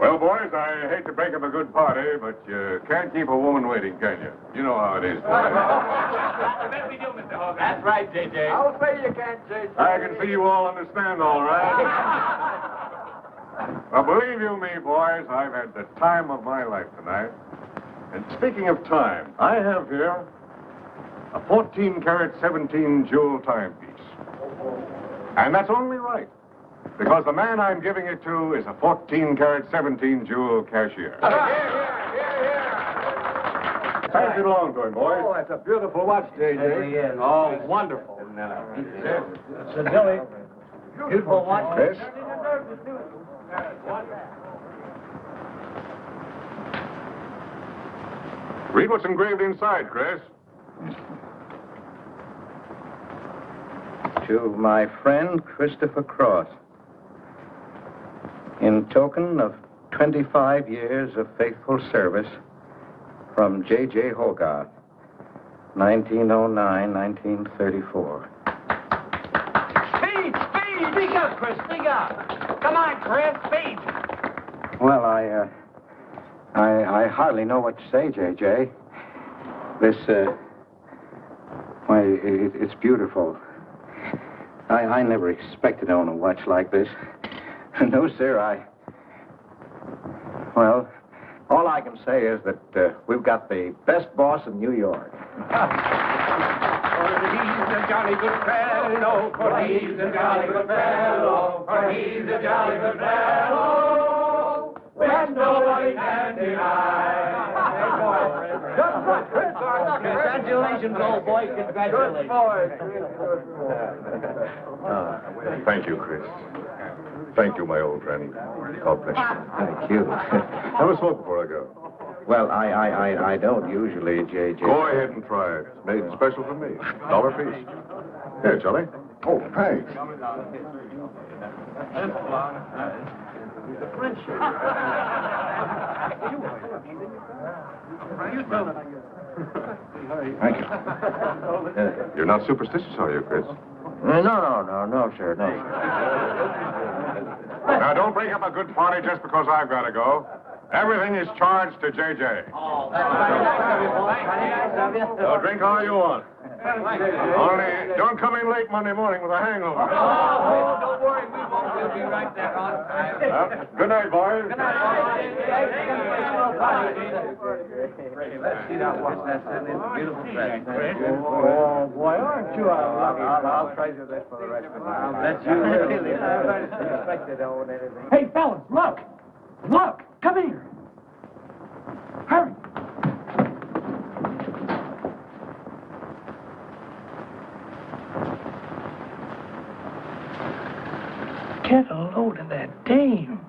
Well, boys, I hate to break up a good party, but you can't keep a woman waiting, can you? You know how it is. Let me do, Mr. Hogan. That's right, J.J. I'll say you can't, J.J. I can see you all understand, all right. Well, believe you me, boys, I've had the time of my life tonight. And speaking of time, I have here a 14-karat, 17-jewel timepiece. And that's only right, because the man I'm giving it to is a 14-karat, 17-jewel cashier. Pass it along to him, boys. Oh, that's a beautiful watch, J.J. Oh, wonderful. It's a Dilly. Beautiful watch. Chris? Read what's engraved inside, Chris. To my friend Christopher Cross, in token of 25 years of faithful service, from J.J. Hogarth, 1909-1934. Speed! Speak up, Chris, speak up! Come on, Chris, speed! Well, I hardly know what to say, J.J. This, why, it's beautiful. I never expected to own a watch like this. No, sir, well, all I can say is that we've got the best boss in New York. For he's a jolly good fellow, for he's a jolly good fellow, for he's a jolly good fellow, which nobody can deny. Congratulations, old boy, congratulations. Thank you, Chris. Thank you, my old friend. God bless you. Thank you. Have a smoke before I go. Well, I don't usually, J.J. Go ahead and try it. It's made special for me. $1 piece. Here, Charlie. Oh, thanks. Thank you. You're not superstitious, are you, Chris? No, sir, no. Now, don't break up a good party just because I've got to go. Everything is charged to J.J. Oh, that's very nice of you, boy. So drink all you want. Only don't come in late Monday morning with a hangover. Oh, don't worry, we won't. We'll be right there on time. Good night, boys. Good night, boys. Let's see that watch. That's a beautiful dress. Oh, boy, aren't you I'll treasure this for the rest of my life. That's you, really. Hey, fellas, look! Look! Come here! Hurry! Get a load of that dame.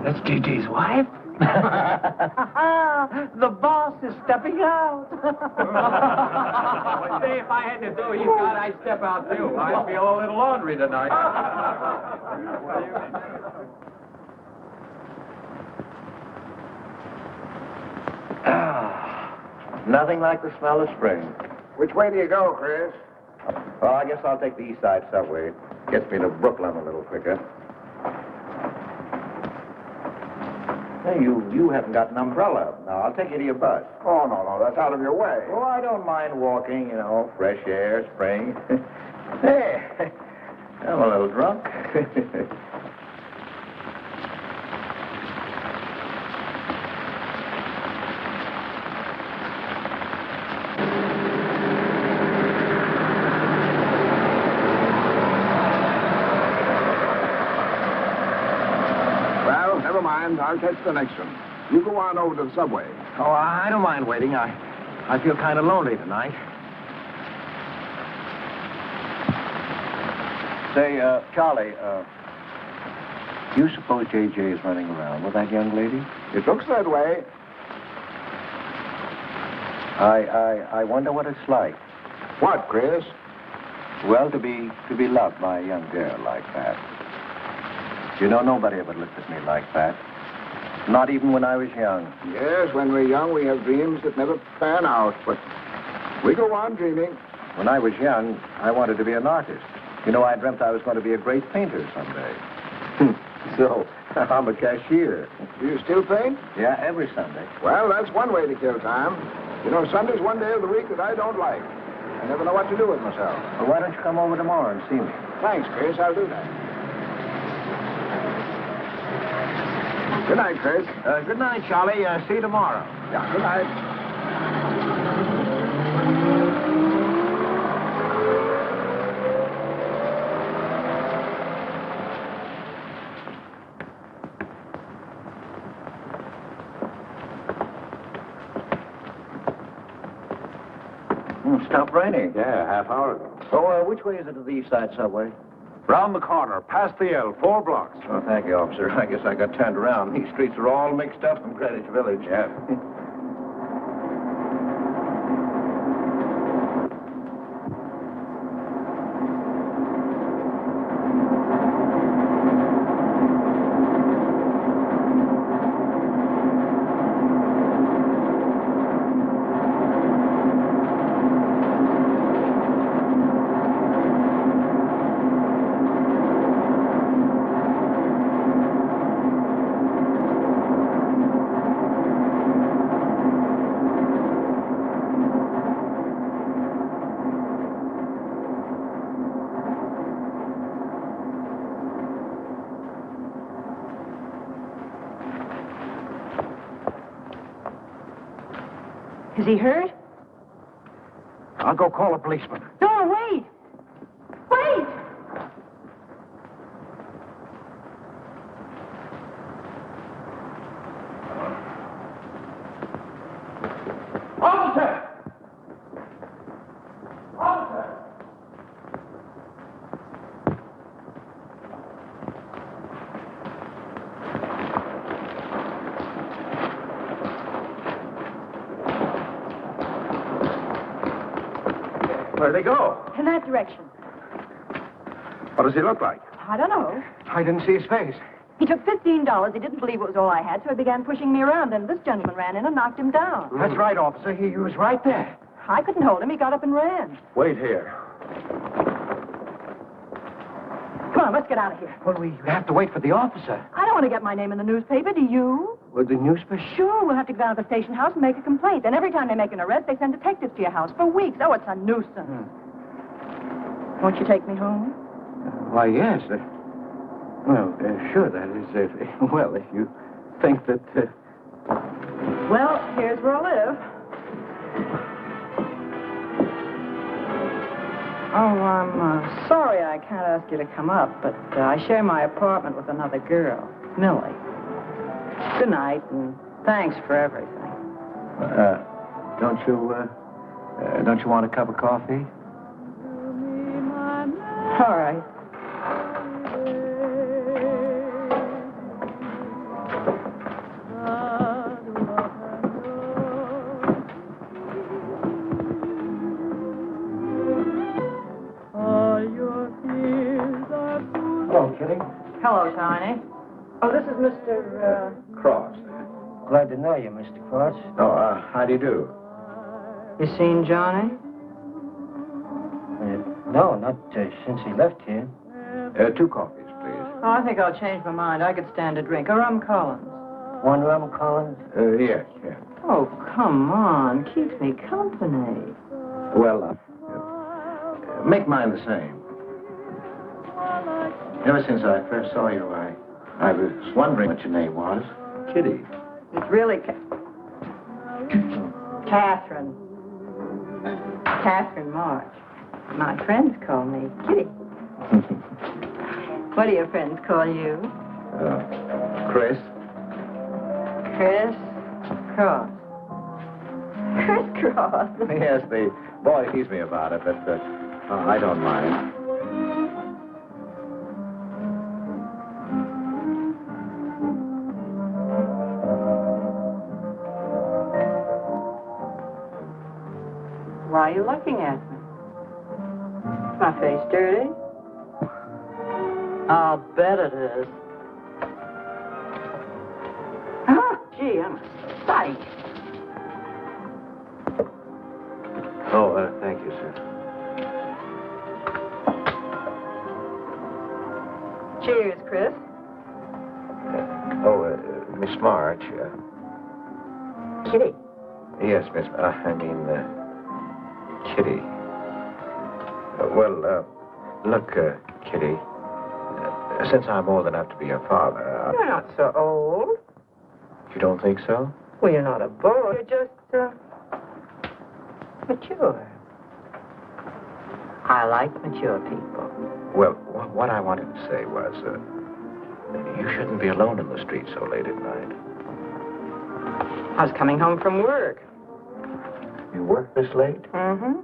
That's J.J.'s wife? The boss is stepping out. Say, if I had to do he's got, I'd step out, too. I feel a little laundry tonight. Nothing like the smell of spring. Which way do you go, Chris? Well, I guess I'll take the East Side subway. Gets me to Brooklyn a little quicker. Hey, you haven't got an umbrella. Now, I'll take you to your bus. Oh, no, that's out of your way. Oh, I don't mind walking, fresh air, spring. Hey, I'm a little drunk. I'll catch the next one. You go on over to the subway. Oh, I don't mind waiting. I feel kind of lonely tonight. Say, Charlie, do you suppose J.J. is running around with that young lady? It looks that way. I wonder what it's like. What, Chris? Well, to be loved by a young girl like that. You know, nobody ever looked at me like that. Not even when I was young. Yes, when we're young, we have dreams that never pan out, but we go on dreaming. When I was young, I wanted to be an artist. You know, I dreamt I was going to be a great painter someday. So, I'm a cashier. Do you still paint? Yeah, every Sunday. Well, that's one way to kill time. You know, Sunday's one day of the week that I don't like. I never know what to do with myself. Well, why don't you come over tomorrow and see me? Thanks, Chris. I'll do that. Good night, Chris. Good night, Charlie. See you tomorrow. Yeah, good night. Stopped raining. Yeah, half hour ago. So, which way is it to the East Side Subway? Round the corner, past the L, 4 blocks. Oh, thank you, officer. I guess I got turned around. These streets are all mixed up from Greenwich Village. Yeah. Is he hurt? I'll go call a policeman. No, wait! Wait! Officer! Officer! Where'd they go? In that direction. What does he look like? I don't know. I didn't see his face. He took $15. He didn't believe it was all I had, so he began pushing me around, and this gentleman ran in and knocked him down. That's right, officer. He was right there. I couldn't hold him. He got up and ran. Wait here. Come on, let's get out of here. Well, we have to wait for the officer. I don't want to get my name in the newspaper, do you? With the newspaper? Sure, we'll have to go down to the station house and make a complaint. And every time they make an arrest, they send detectives to your house for weeks. Oh, it's a nuisance. Won't you take me home? Why, yes. Sure, that is, if you think that... Well, here's where I live. Oh, I'm sorry I can't ask you to come up, but I share my apartment with another girl, Millie. Good night, and thanks for everything. Don't you want a cup of coffee? All right. Hello, Kitty. Hello, Tiny. Oh, this is Mr. Cross. Glad to know you, Mr. Cross. Oh, how do you do? You seen Johnny? No, not since he left here. 2 coffees, please. Oh, I think I'll change my mind. I could stand a drink. A rum Collins. One rum, Collins? Yes. Oh, come on. Keeps me company. Well, make mine the same. Ever since I first saw you, I was wondering what your name was. Kitty. It's really Catherine. Catherine March. My friends call me Kitty. What do your friends call you? Chris. Chris Cross. Chris Cross. Yes, the boy teased me about it, but I don't mind. Why are you looking at me? Is my face dirty? I'll bet it is. Oh, gee, I'm a sight. Oh, thank you, sir. Cheers, Chris. Miss March. Kitty. Yes, Miss. Kitty. Look, Kitty. Since I'm old enough to be your father, You're not so old. You don't think so? Well, you're not a boy. You're just, mature. I like mature people. Well, what I wanted to say was, you shouldn't be alone in the street so late at night. I was coming home from work. You work this late? Mm-hmm.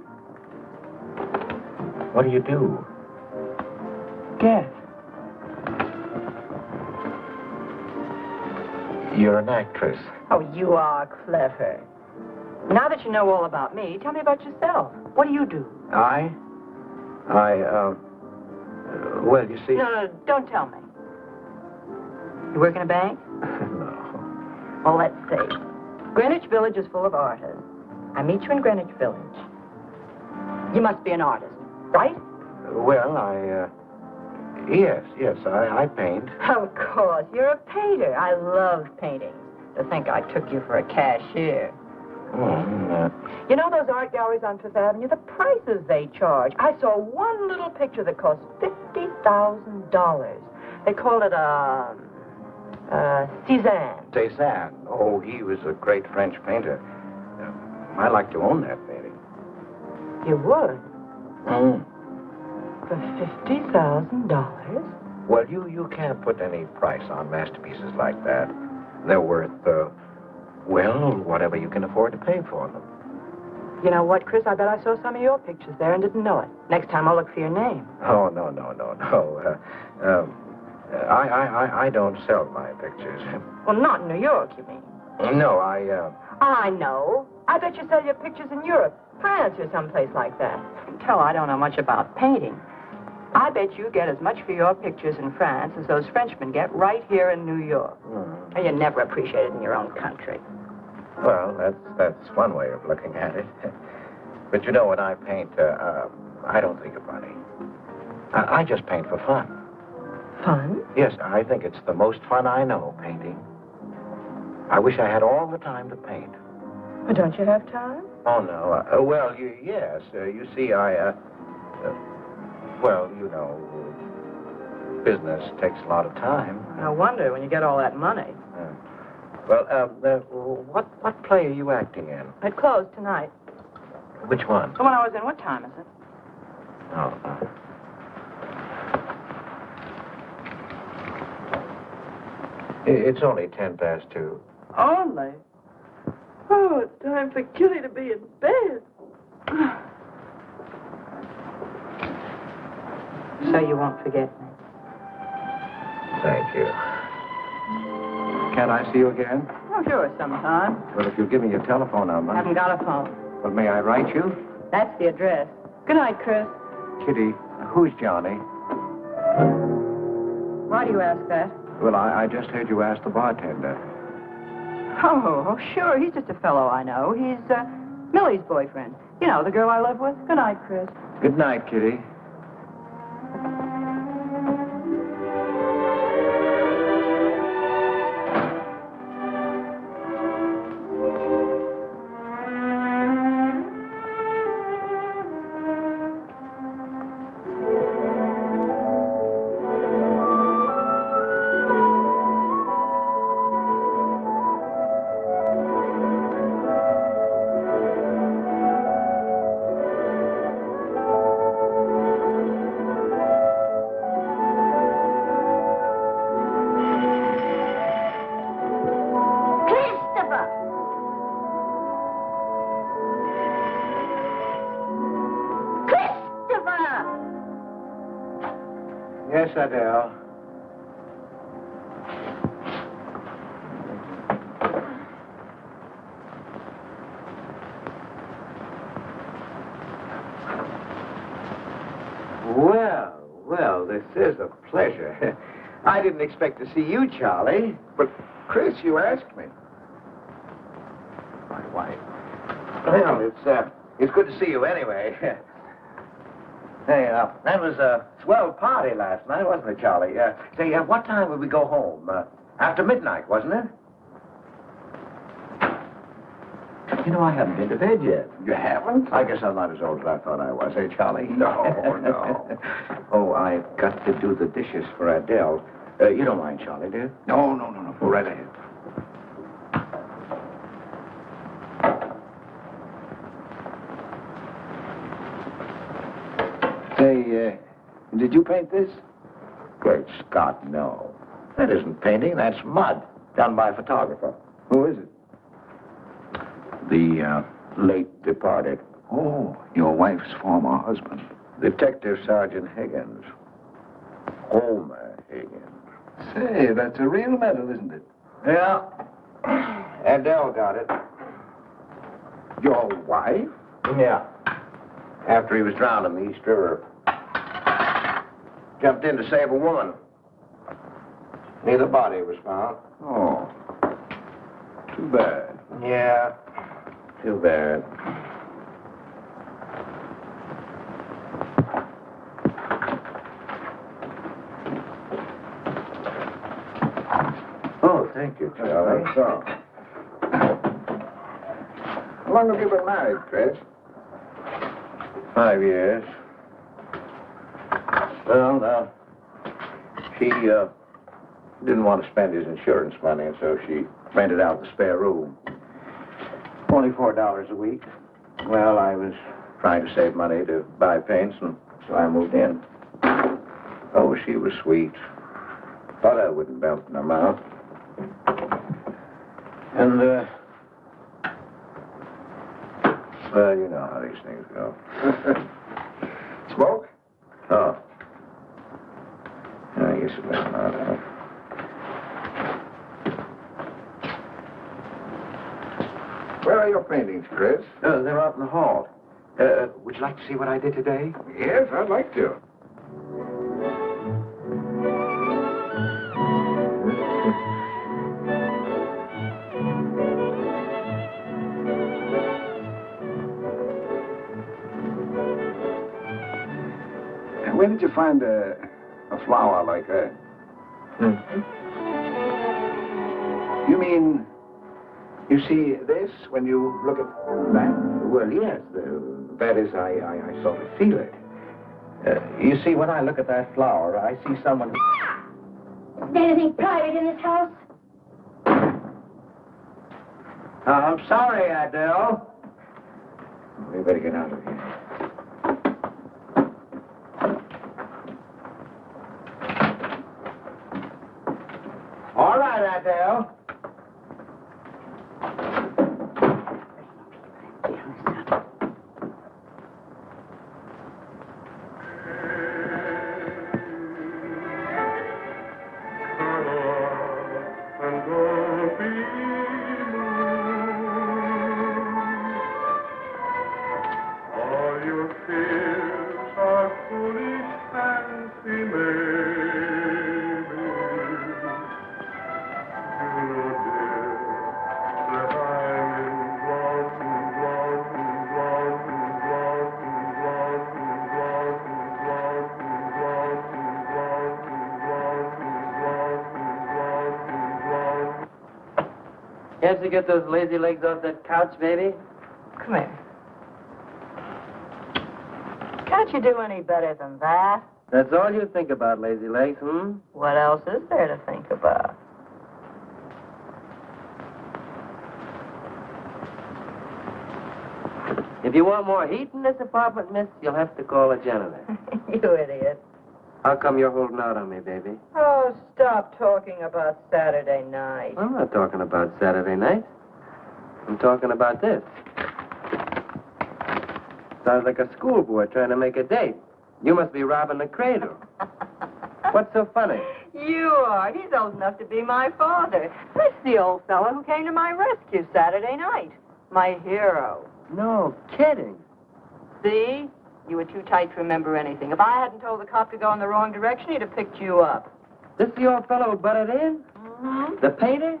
What do you do? Guess. You're an actress. Oh, you are clever. Now that you know all about me, tell me about yourself. What do you do? Well, you see... No, don't tell me. You work in a bank? No. Well, let's see. Greenwich Village is full of artists. I meet you in Greenwich Village. You must be an artist, right? Well, Yes, I paint. Of course, you're a painter. I love painting. To think I took you for a cashier. You know those art galleries on Fifth Avenue? The prices they charge. I saw one little picture that cost $50,000. They called it Cézanne. Cézanne. Oh, he was a great French painter. I'd like to own that painting. You would? For $50,000? Well, you can't put any price on masterpieces like that. They're worth, whatever you can afford to pay for them. You know what, Chris? I bet I saw some of your pictures there and didn't know it. Next time I'll look for your name. Oh, no. I don't sell my pictures. Well, not in New York, you mean? No, I know. I bet you sell your pictures in Europe, France, or someplace like that. You can tell I don't know much about painting. I bet you get as much for your pictures in France as those Frenchmen get right here in New York. And you're never appreciated in your own country. Well, that's one way of looking at it. But you know, when I paint, I don't think of money. I just paint for fun. Fun? Yes, I think it's the most fun I know, painting. I wish I had all the time to paint. Well, don't you have time? Oh, no. Yes. You see, business takes a lot of time. No wonder when you get all that money. What play are you acting in? It closed tonight. Which one? The one I was in. What time is it? Oh. It's only 2:10. Only? Oh, it's time for Kitty to be in bed. So you won't forget me? Thank you. Can I see you again? Oh, sure, sometime. Well, if you'll give me your telephone number. Haven't got a phone. Well, may I write you? That's the address. Good night, Chris. Kitty, who's Johnny? Why do you ask that? Well, I just heard you ask the bartender. Oh, sure. He's just a fellow I know. He's Millie's boyfriend. You know, the girl I live with. Good night, Chris. Good night, Kitty. Yes, Adele. Well, this is a pleasure. I didn't expect to see you, Charlie. But, Chris, you asked me. My wife. Well, it's good to see you anyway. Hey, that was swell party last night, wasn't it, Charlie? Say, what time would we go home? After midnight, wasn't it? You know, I haven't been to bed yet. You haven't? I guess I'm not as old as I thought I was, eh, Charlie? No, no. Oh, I've got to do the dishes for Adele. You don't mind, Charlie, do you? No. Go right ahead. Say, did you paint this? Great Scott, no. That isn't painting, that's mud, done by a photographer. Who is it? The late departed Oh, your wife's former husband. Detective Sergeant Higgins. Homer Higgins. Say, that's a real medal, isn't it? Yeah. Adele got it. Your wife? Yeah. After he was drowned in the East River. Jumped in to save a woman. Neither body was found. Oh. Too bad. Yeah. Too bad. Oh, thank you, Charlie. So. How long have you been married, Fritz? 5 years. Well, now, she didn't want to spend his insurance money, and so she rented out the spare room. Only $4 a week. Well, I was trying to save money to buy paints, and so I moved in. Oh, she was sweet. Thought I wouldn't melt in her mouth. And, well, you know how these things go. Smoke? Oh. I guess it was not enough. Where are your paintings, Fritz? They're out in the hall. Would you like to see what I did today? Yes, I'd like to. Where did you find a flower like that? You mean, you see this when you look at that? Well, yes. That is, I sort of feel it. You see, when I look at that flower, I see someone... Is there anything private in this house? I'm sorry, Adele. We better get out of here. All right, Adele. Can't you get those lazy legs off that couch, baby? Come here. Can't you do any better than that? That's all you think about, lazy legs, hmm? What else is there to think about? If you want more heat in this apartment, miss, you'll have to call a janitor. You idiot. How come you're holding out on me, baby? Oh, stop talking about Saturday night. I'm not talking about Saturday night. I'm talking about this. Sounds like a schoolboy trying to make a date. You must be robbing the cradle. What's so funny? You are. He's old enough to be my father. That's the old fellow who came to my rescue Saturday night. My hero. No kidding. See? You were too tight to remember anything. If I hadn't told the cop to go in the wrong direction, he'd have picked you up. This the old fellow who butted in? Mm-hmm. The painter?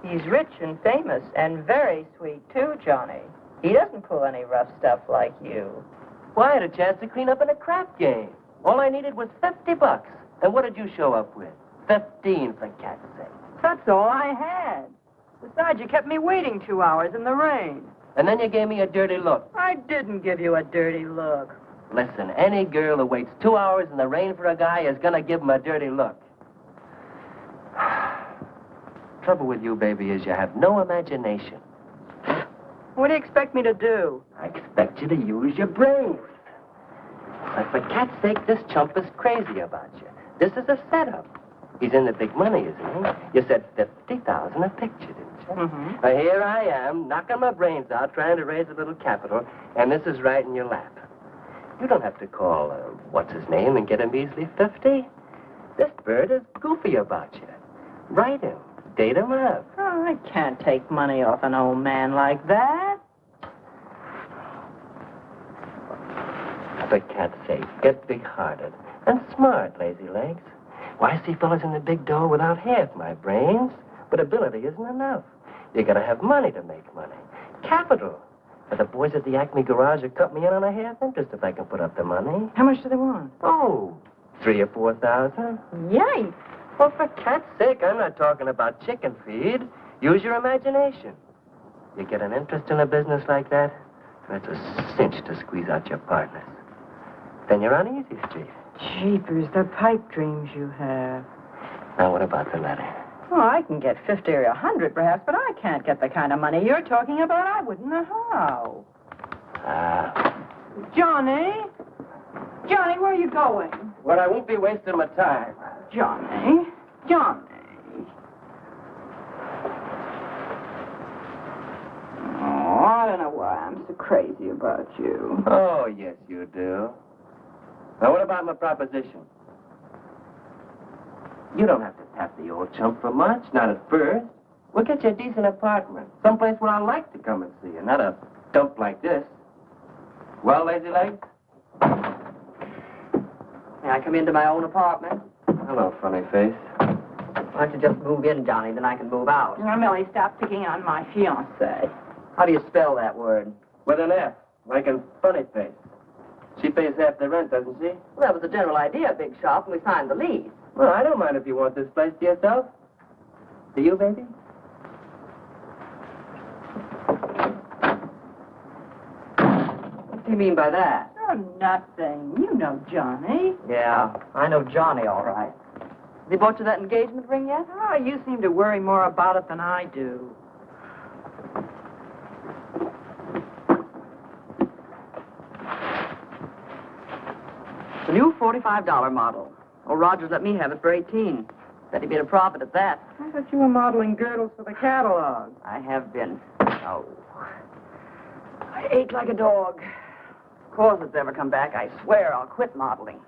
He's rich and famous and very sweet, too, Johnny. He doesn't pull any rough stuff like you. Well, I had a chance to clean up in a crap game. All I needed was $50. And what did you show up with? 15, for cat's sake. That's all I had. Besides, you kept me waiting 2 hours in the rain. And then you gave me a dirty look. I didn't give you a dirty look. Listen, any girl who waits 2 hours in the rain for a guy is gonna give him a dirty look. Trouble with you, baby, is you have no imagination. What do you expect me to do? I expect you to use your brains. But for cat's sake, this chump is crazy about you. This is a setup. He's in the big money, isn't he? You said 50,000 a picture, didn't you? Mm-hmm. Well, here I am, knocking my brains out, trying to raise a little capital, and this is right in your lap. You don't have to call, what's-his-name and get him easily 50. This bird is goofy about you. Write him. Date him up. Oh, I can't take money off an old man like that. For cat's sake, get big-hearted and smart, lazy legs. Why, I see fellas in the big door without half my brains, but ability isn't enough. You gotta have money to make money. Capital. But the boys at the Acme garage will cut me in on a half interest if I can put up the money. How much do they want? Oh, 3,000 or 4,000. Yikes. Well, for cat's sake, I'm not talking about chicken feed. Use your imagination. You get an interest in a business like that, it's a cinch to squeeze out your partners. Then you're on Easy Street. Jeepers, the pipe dreams you have. Now, what about the letter? Oh, I can get 50 or 100 perhaps, but I can't get the kind of money you're talking about. I wouldn't know how. Johnny? Johnny, where are you going? Well, I won't be wasting my time. Johnny? Johnny? Oh, I don't know why I'm so crazy about you. Oh, yes, you do. Now, what about my proposition? You don't have to tap the old chump for much, not at first. We'll get you a decent apartment, someplace where I like to come and see you, not a dump like this. Well, lazy legs? May I come into my own apartment? Hello, funny face. Why don't you just move in, Johnny, then I can move out. Now, Millie, stop picking on my fiancée. How do you spell that word? With an F, like in funny face. She pays half the rent, doesn't she? Well, that was the general idea, Big Shop, when we signed the lease. Well, I don't mind if you want this place to yourself. Do you, baby? What do you mean by that? Oh, nothing. You know Johnny. Yeah, I know Johnny all right. Has he bought you that engagement ring yet? Oh, you seem to worry more about it than I do. The new $45 model. Oh, Rogers let me have it for 18. Said he made a profit at that. I thought you were modeling girdles for the catalog. I have been. Oh. I ache like a dog. Of course it's ever come back, I swear I'll quit modeling.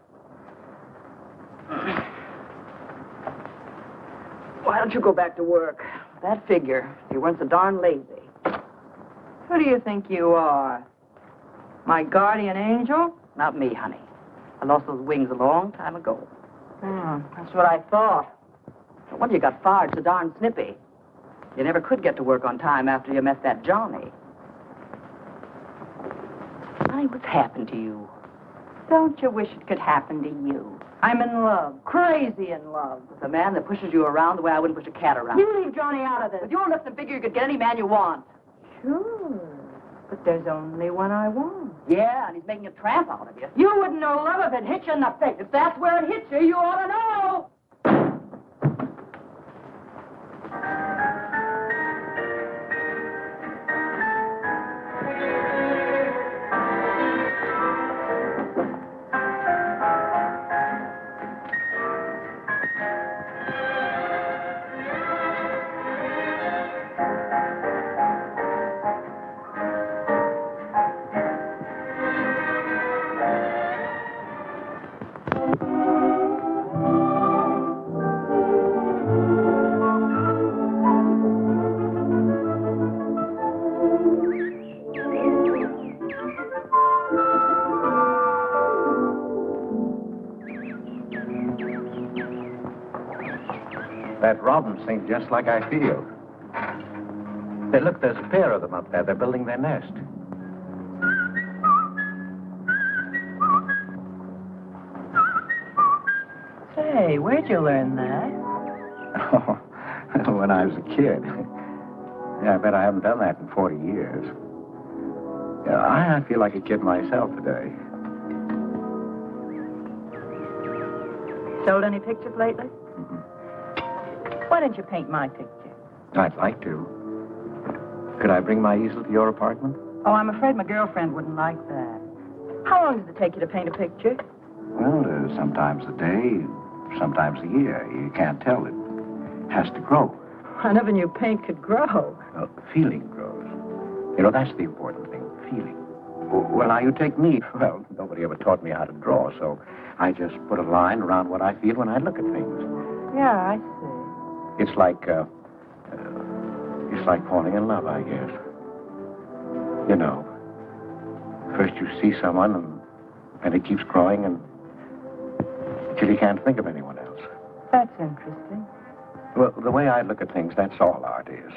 Why don't you go back to work? That figure, you weren't so darn lazy. Who do you think you are? My guardian angel? Not me, honey. I lost those wings a long time ago. That's what I thought. No wonder you got fired so darn snippy. You never could get to work on time after you met that Johnny. Honey, what's happened to you? Don't you wish it could happen to you? I'm in love, crazy in love, with a man that pushes you around the way I wouldn't push a cat around. You leave Johnny out of this. With your lips and figure, you could get any man you want. Sure, but there's only one I want. Yeah, and he's making a tramp out of you. You wouldn't know love if it hit you in the face. If that's where it hits you, you ought to know. That robin sings just like I feel. Hey, look, there's a pair of them up there. They're building their nest. Say, where'd you learn that? Oh, when I was a kid. Yeah, I bet I haven't done that in 40 years. Yeah, I feel like a kid myself today. Sold any pictures lately? Why don't you paint my picture? I'd like to. Could I bring my easel to your apartment? Oh, I'm afraid my girlfriend wouldn't like that. How long does it take you to paint a picture? Well, sometimes a day, sometimes a year. You can't tell. It has to grow. I never knew paint could grow. Feeling grows. You know, that's the important thing, feeling. Well, now, you take me. Well, nobody ever taught me how to draw, so I just put a line around what I feel when I look at things. Yeah, I see. It's like falling in love, I guess. You know, first you see someone, and it keeps growing until you can't think of anyone else. That's interesting. Well, the way I look at things, that's all art is.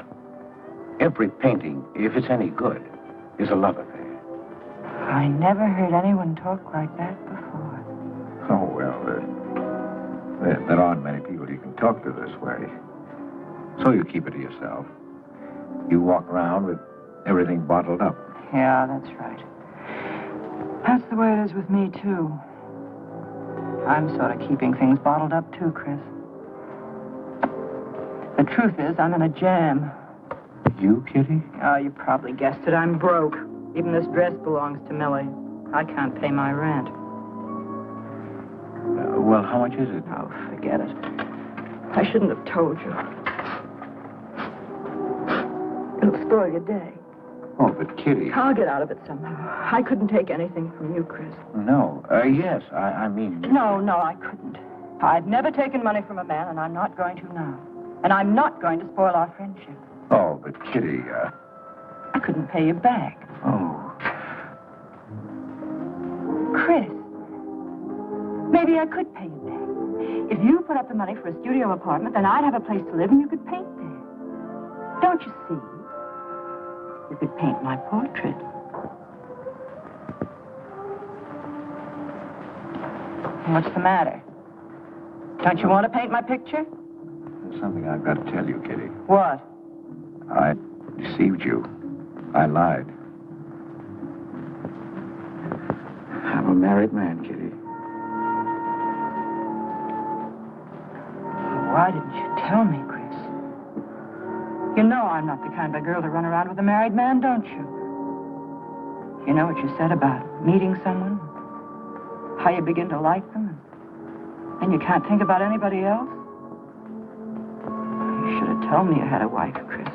Every painting, if it's any good, is a love affair. I never heard anyone talk like that before. Oh, well, there aren't many people you can talk to this way. So you keep it to yourself. You walk around with everything bottled up. Yeah, that's right. That's the way it is with me, too. I'm sort of keeping things bottled up, too, Chris. The truth is, I'm in a jam. You, Kitty? Oh, you probably guessed it. I'm broke. Even this dress belongs to Millie. I can't pay my rent. Well, how much is it? Oh, forget it. I shouldn't have told you. It'll spoil your day. Oh, but Kitty... I'll get out of it somehow. I couldn't take anything from you, Chris. No. Yes, I mean... No, I couldn't. I've never taken money from a man, and I'm not going to now. And I'm not going to spoil our friendship. Oh, but Kitty, I couldn't pay you back. Oh. Chris, maybe I could pay you back. If you put up the money for a studio apartment, then I'd have a place to live and you could paint there. Don't you see? You could paint my portrait. What's the matter? Don't you want to paint my picture? There's something I've got to tell you, Kitty. What? I deceived you. I lied. I'm a married man, Kitty. Why didn't you tell me, Chris? You know I'm not the kind of girl to run around with a married man, don't you? You know what you said about meeting someone? How you begin to like them? And you can't think about anybody else? You should have told me you had a wife, Chris.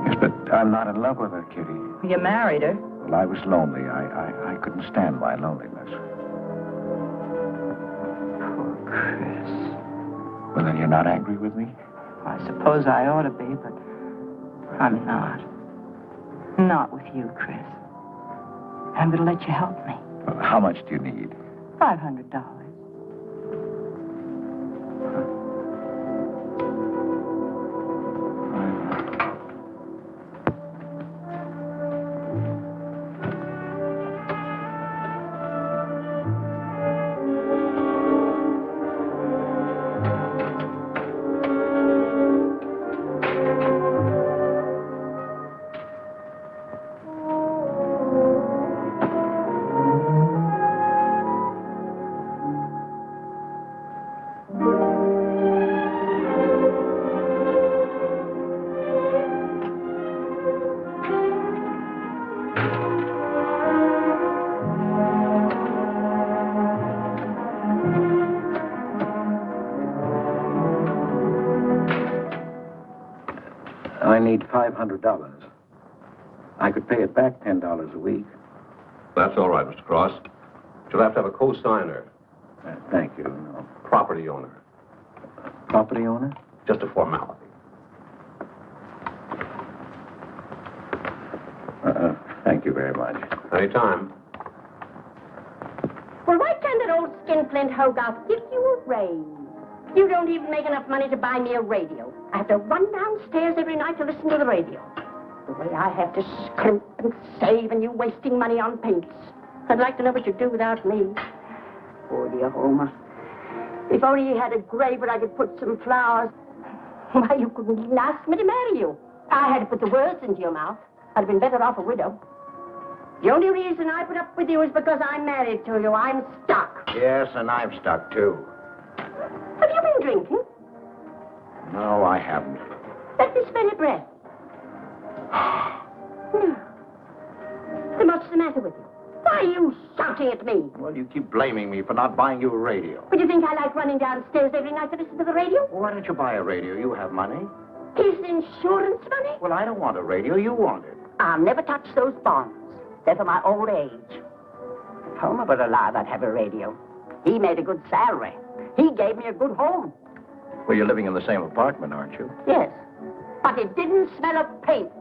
Yes, but I'm not in love with her, Kitty. You married her? Well, I was lonely. I couldn't stand my loneliness. Poor Chris. Well, then you're not angry with me? I suppose I ought to be, but I'm not. Not with you, Chris. I'm going to let you help me. Well, how much do you need? $500. I need $500. I could pay it back $10 a week. That's all right, Mr. Cross. You'll have to have a co-signer. Thank you. No. Property owner. Property owner? Just a formality. Thank you very much. Anytime. Well, why can't that old skinflint Hogarth give you a raise? You don't even make enough money to buy me a radio. I have to run downstairs every night to listen to the radio. The way I have to scrimp and save and you wasting money on paints. I'd like to know what you'd do without me. Oh, dear Homer. If only he had a grave where I could put some flowers. Why, you couldn't ask me to marry you. I had to put the words into your mouth. I'd have been better off a widow. The only reason I put up with you is because I'm married to you. I'm stuck. Yes, and I'm stuck, too. Have you been drinking? No, I haven't. Let me smell your breath. Then what's the matter with you? Why are you shouting at me? Well, you keep blaming me for not buying you a radio. But you think I like running downstairs every night to listen to the radio? Well, why don't you buy a radio? You have money. His insurance money? Well, I don't want a radio. You want it. I'll never touch those bonds. They're for my old age. If Homer were alive, I'd have a radio. He made a good salary. He gave me a good home. Well, you're living in the same apartment, aren't you? Yes, but it didn't smell of paint.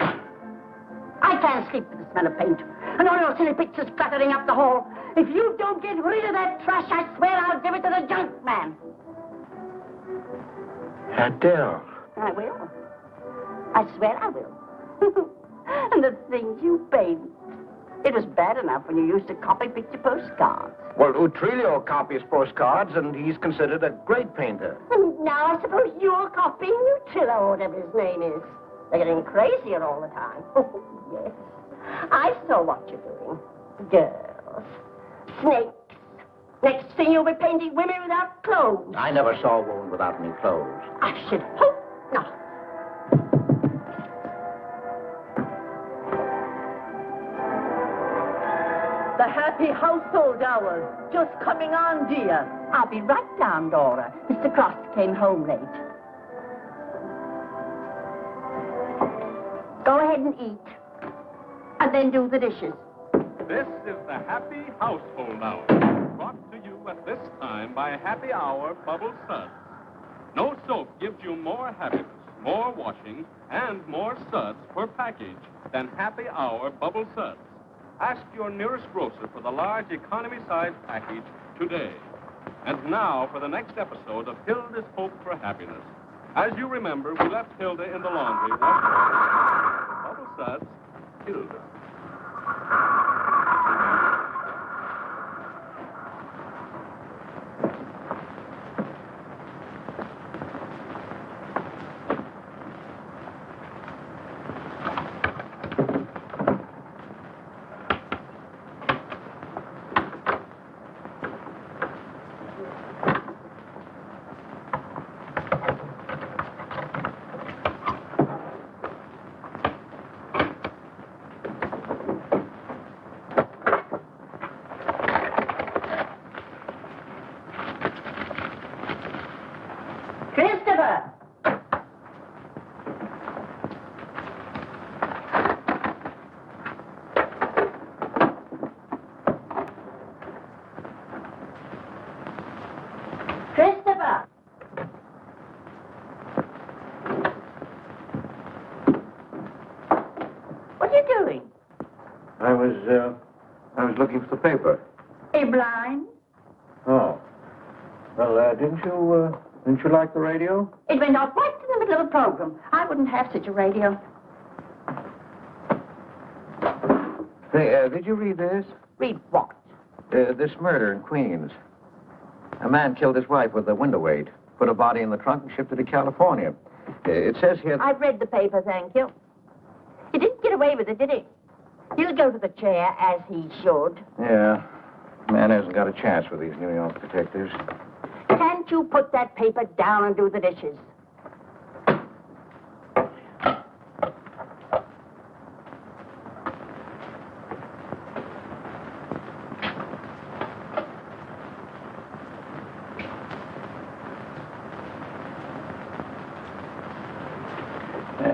I can't sleep with the smell of paint. And all your silly pictures cluttering up the hall. If you don't get rid of that trash, I swear I'll give it to the junk man. Adele. I will. I swear I will. And the things you paint. It was bad enough when you used to copy picture postcards. Well, Utrillo copies postcards, and he's considered a great painter. And now I suppose you're copying Utrillo, or whatever his name is. They're getting crazier all the time. Oh, yes. I saw what you're doing. Girls. Snakes. Next thing you'll be painting women without clothes. I never saw a woman without any clothes. I should hope not. The happy household hours. Just coming on, dear. I'll be right down, Dora. Mr. Cross came home late. Go ahead and eat. And then do the dishes. This is the Happy Household Hour, brought to you at this time by Happy Hour Bubble Suds. No soap gives you more happiness, more washing, and more suds per package than Happy Hour Bubble Suds. Ask your nearest grocer for the large economy-size package today. And now for the next episode of Hilda's Hope for Happiness. As you remember, we left Hilda in the laundry. Bubble Suds, Hilda. Christopher! Christopher! What are you doing? I was looking for the paper. Are you blind? Oh. Well, didn't you like the radio? It went off right in the middle of a program. I wouldn't have such a radio. Hey, did you read this? Read what? This murder in Queens. A man killed his wife with a window weight, put her body in the trunk and shipped it to California. It says here... I've read the paper, thank you. He didn't get away with it, did he? He'll go to the chair, as he should. Yeah. Man hasn't got a chance with these New York detectives. Can't you put that paper down and do the dishes?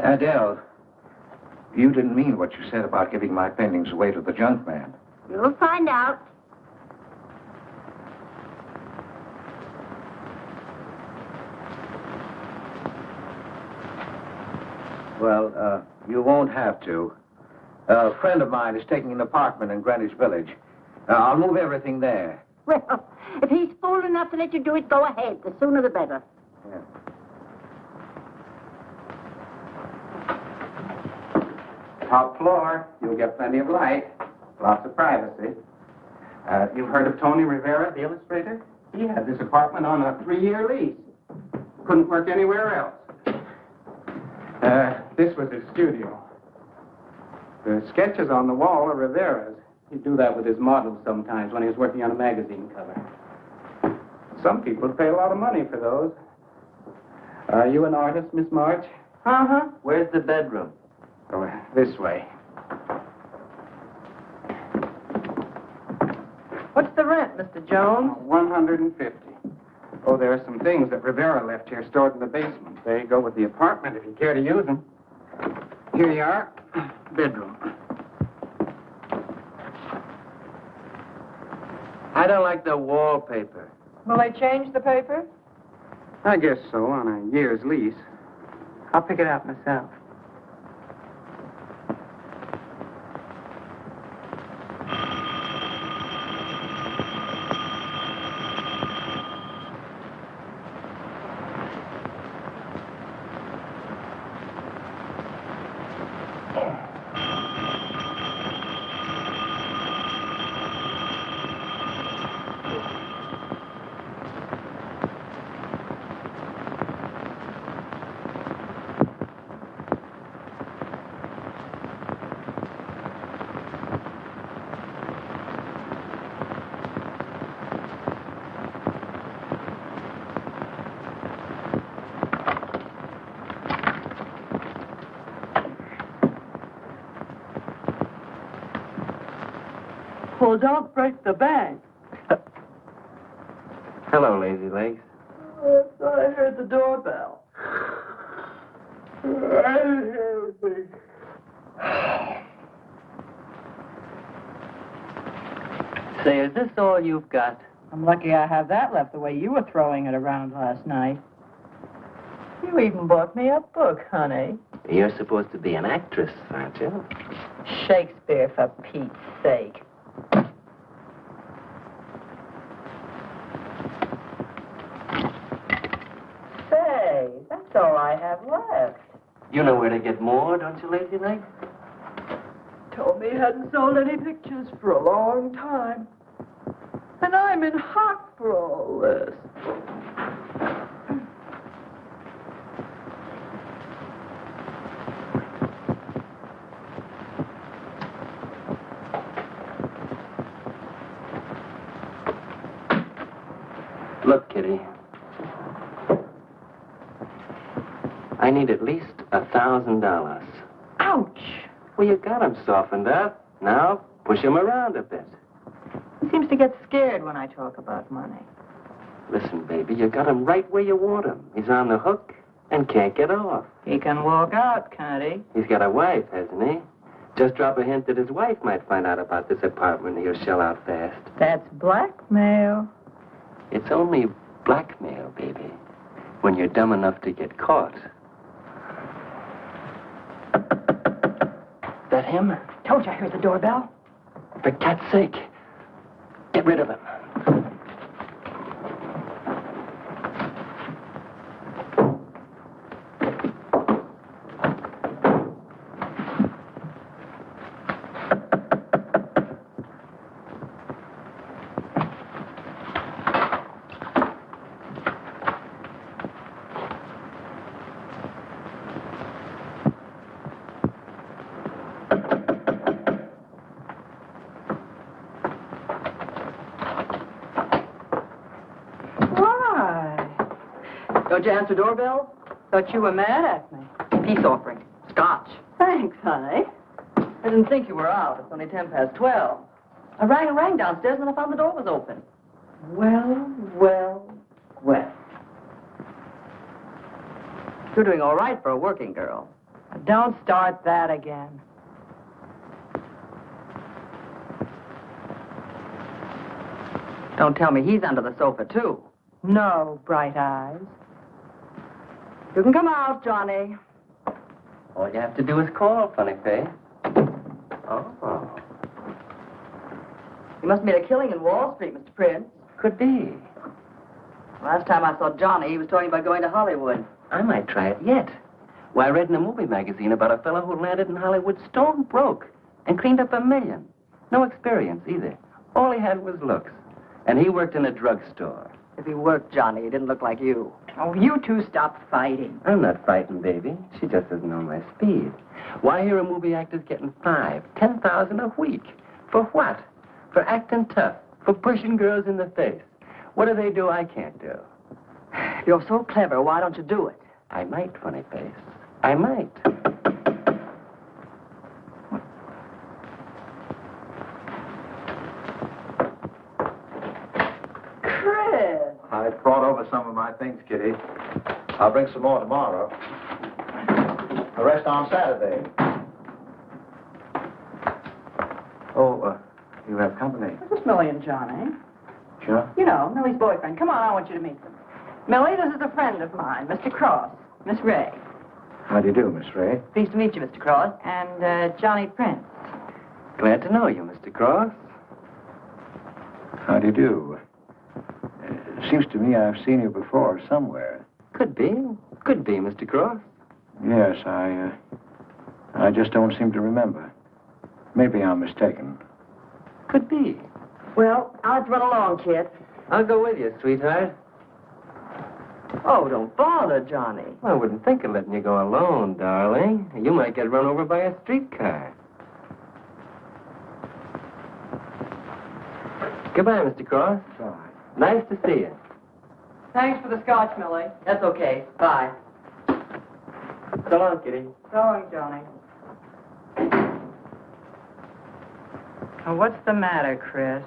Adele, you didn't mean what you said about giving my paintings away to the junk man. You'll find out. Well, you won't have to. A friend of mine is taking an apartment in Greenwich Village. I'll move everything there. Well, if he's fool enough to let you do it, go ahead. The sooner the better. Yeah. Top floor. You'll get plenty of light. Lots of privacy. You've heard of Tony Rivera, the illustrator? He had this apartment on a 3-year lease. Couldn't work anywhere else. This was his studio. The sketches on the wall are Rivera's. He'd do that with his models sometimes when he was working on a magazine cover. Some people pay a lot of money for those. Are you an artist, Miss March? Uh-huh. Where's the bedroom? Oh, this way. What's the rent, Mr. Jones? $150. Oh, there are some things that Rivera left here stored in the basement. They go with the apartment if you care to use them. Here you are. Bedroom. I don't like the wallpaper. Will they change the paper? I guess so, on a year's lease. I'll pick it out myself. Well, don't break the bank. Hello, Lazy Legs. I thought I heard the doorbell. I didn't hear anything. Say, is this all you've got? I'm lucky I have that left the way you were throwing it around last night. You even bought me a book, honey. You're supposed to be an actress, aren't you? Shakespeare, for Pete's sake. Say, that's all I have left. You know where to get more, don't you, Lazy Legs? Told me he hadn't sold any pictures for a long time. And I'm in hock for all this. Look, Kitty. I need at least $1,000. Ouch! Well, you got him softened up. Now, push him around a bit. He seems to get scared when I talk about money. Listen, baby, you got him right where you want him. He's on the hook and can't get off. He can walk out, can't he? He's got a wife, hasn't he? Just drop a hint that his wife might find out about this apartment and he'll shell out fast. That's blackmail. It's only blackmail, baby, when you're dumb enough to get caught. That him? Told you I heard the doorbell. For cat's sake, get rid of him. Don't you answer doorbell? Thought you were mad at me. Peace offering. Scotch. Thanks, honey. I didn't think you were out. It's only 12:10. I rang downstairs and I found the door was open. Well. You're doing all right for a working girl. Don't start that again. Don't tell me he's under the sofa, too. No, Bright Eyes. You can come out, Johnny. All you have to do is call, funny face. Oh. You must have made a killing in Wall Street, Mr. Prince. Could be. Last time I saw Johnny, he was talking about going to Hollywood. I might try it yet. Well, I read in a movie magazine about a fellow who landed in Hollywood stone broke and cleaned up $1 million. No experience either. All he had was looks. And he worked in a drugstore. If he worked Johnny, he didn't look like you. Oh, you two stop fighting. I'm not frightened, baby. She just doesn't know my speed. Why hear a movie actor's getting 10,000 a week? For what? For acting tough. For pushing girls in the face. What do they do I can't do? You're so clever. Why don't you do it? I might, funny face. I might. Chris! I brought over some of my things, Kitty. I'll bring some more tomorrow. The rest on Saturday. Oh, you have company. This is Millie and Johnny. Sure. You know, Millie's boyfriend. Come on, I want you to meet them. Millie, this is a friend of mine, Mr. Cross. Miss Ray. How do you do, Miss Ray? Pleased to meet you, Mr. Cross. And Johnny Prince. Glad to know you, Mr. Cross. How do you do? Seems to me I've seen you before somewhere. Could be. Could be, Mr. Cross. Yes, I just don't seem to remember. Maybe I'm mistaken. Could be. Well, I'll have to run along, kid. I'll go with you, sweetheart. Oh, don't bother, Johnny. Well, I wouldn't think of letting you go alone, darling. You might get run over by a streetcar. Goodbye, Mr. Cross. Bye. Nice to see you. Thanks for the scotch, Millie. That's okay. Bye. So long, Kitty. So long, Johnny. Oh, what's the matter, Chris?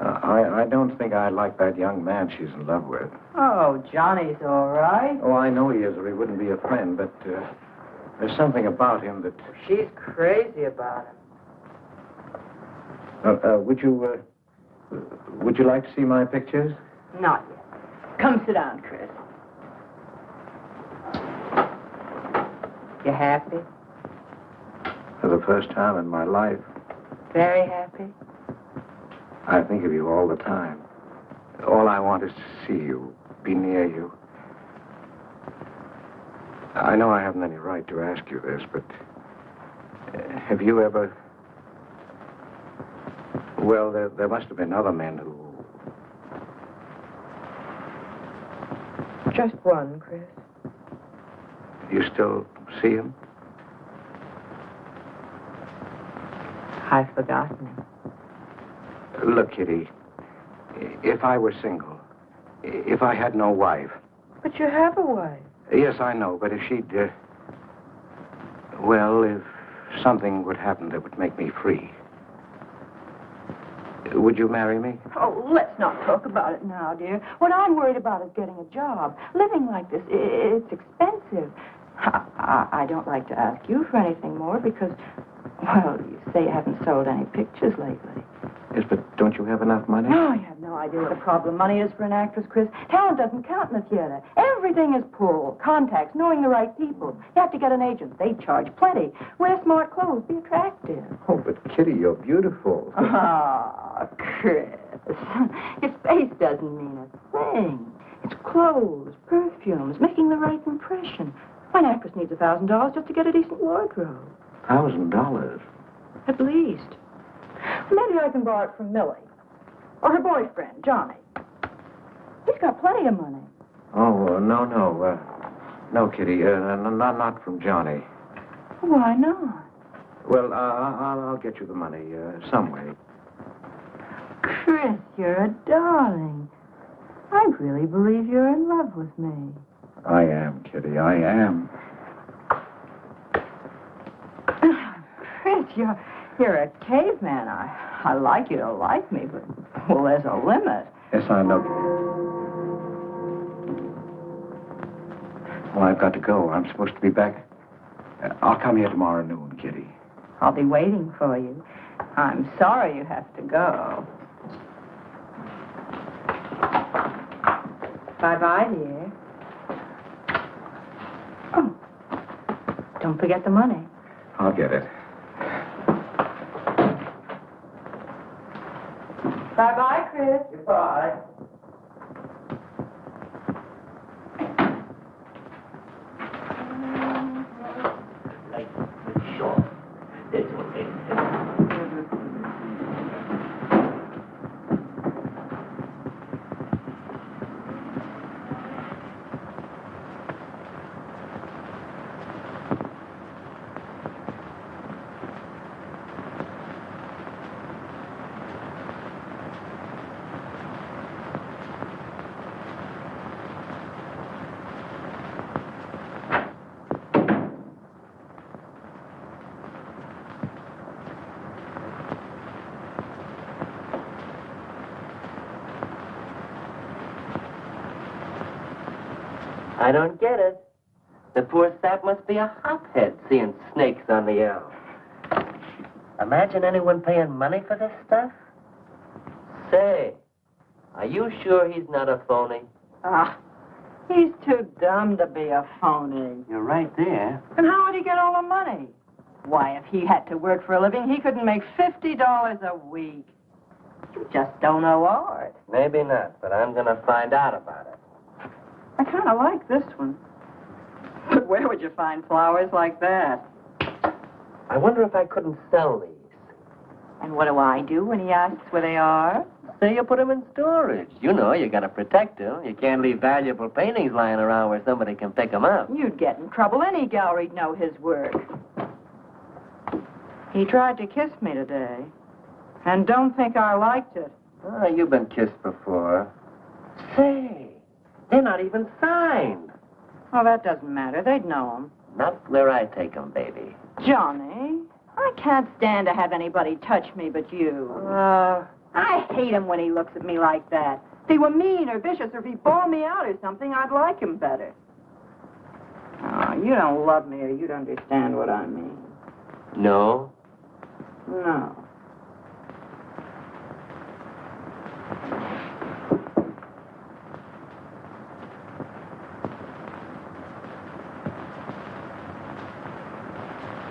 I don't think I like that young man she's in love with. Oh, Johnny's all right. Oh, I know he is, or he wouldn't be a friend, but there's something about him that... She's crazy about him. Would you like to see my pictures? Not yet. Come sit down, Chris. You happy? For the first time in my life, Very happy? I think of you all the time. All I want is to see you, be near you. I know I haven't any right to ask you this, but have you ever... Well, there must have been other men who... Just one, Chris. You still see him? I've forgotten him. Look, Kitty, if I were single, if I had no wife... But you have a wife. Yes, I know, but if she'd... well, if something would happen that would make me free... Would you marry me? Oh, let's not talk about it now, dear. What I'm worried about is getting a job. Living like this, it's expensive. I don't like to ask you for anything more because, well, you say you haven't sold any pictures lately. Yes, but don't you have enough money? Oh, you have no idea what a problem money is for an actress, Chris. Talent doesn't count in the theater. Everything is pull, contacts, knowing the right people. You have to get an agent. They charge plenty. Wear smart clothes. Be attractive. Oh, but Kitty, you're beautiful. Ah, Chris. Your face doesn't mean a thing. It's clothes, perfumes, making the right impression. An actress needs $1,000 just to get a decent wardrobe. $1,000? At least. Maybe I can borrow it from Millie. Or her boyfriend, Johnny. He's got plenty of money. Oh, no. No, Kitty, not from Johnny. Why not? Well, I'll get you the money some way. Chris, you're a darling. I really believe you're in love with me. I am, Kitty, I am. Chris, you're a caveman. I like you to like me, but, well, there's a limit. Yes, I know. Well, I've got to go. I'm supposed to be back. I'll come here tomorrow noon, Kitty. I'll be waiting for you. I'm sorry you have to go. Bye-bye, dear. Oh, don't forget the money. I'll get it. Bye-bye, Chris. Goodbye. I don't get it. The poor sap must be a hophead seeing snakes on the elm. Imagine anyone paying money for this stuff? Say, are you sure he's not a phony? Ah, he's too dumb to be a phony. You're right there. And how would he get all the money? Why, if he had to work for a living, he couldn't make $50 a week. You just don't know art. Maybe not, but I'm going to find out about it. I kind of like this one. But where would you find flowers like that? I wonder if I couldn't sell these. And what do I do when he asks where they are? Say you put them in storage. You know, you got to protect them. You can't leave valuable paintings lying around where somebody can pick them up. You'd get in trouble. Any gallery'd know his work. He tried to kiss me today. And don't think I liked it. Oh, you've been kissed before. Say, they're not even signed. Oh, that doesn't matter. They'd know him. Not where I take them, baby. Johnny, I can't stand to have anybody touch me but you. I hate him when he looks at me like that. If he were mean or vicious, or if he bawled me out or something, I'd like him better. Oh, you don't love me or you'd understand what I mean. No? No.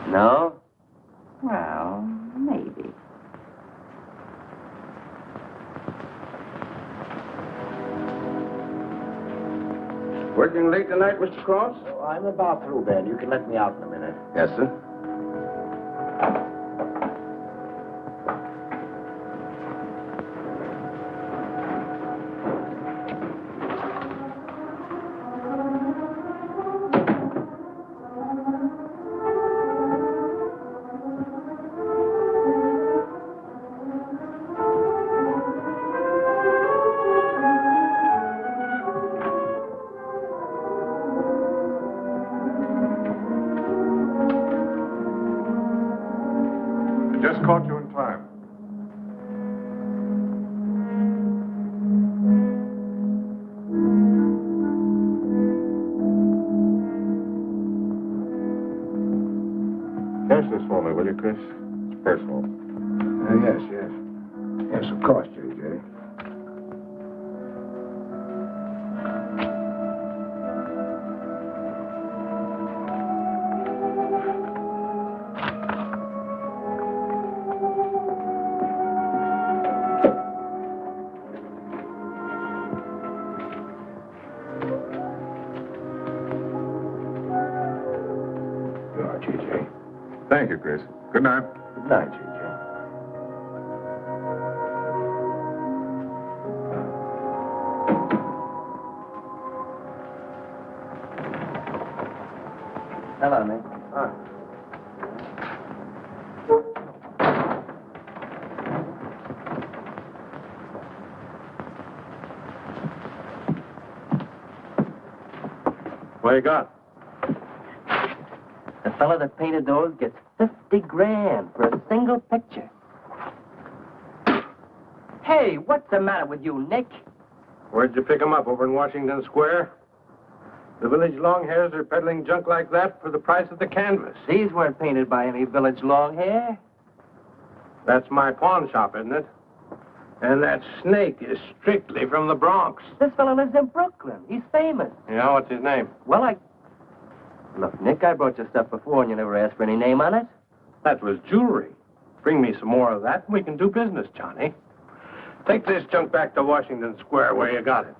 No? Well, maybe. Working late tonight, Mr. Cross? Oh, I'm about through, Ben. You can let me out in a minute. Yes, sir. Just caught you in time. Cash this for me, will you, Chris? It's personal. Yes. Yes, of course, J.J. Thank you, Chris. Good night. Good night, J.J. Hello, Nick. What you got? The fella that painted those gets $50,000 for a single picture. Hey, what's the matter with you, Nick? Where'd you pick 'em up? Over in Washington Square? The village longhairs are peddling junk like that for the price of the canvas. These weren't painted by any village long hair. That's my pawn shop, isn't it? And that snake is strictly from the Bronx. This fella lives in Brooklyn. He's famous. You know, what's his name? Well, Look, Nick, I brought you stuff before and you never asked for any name on it. That was jewelry. Bring me some more of that and we can do business, Johnny. Take this junk back to Washington Square where you got it.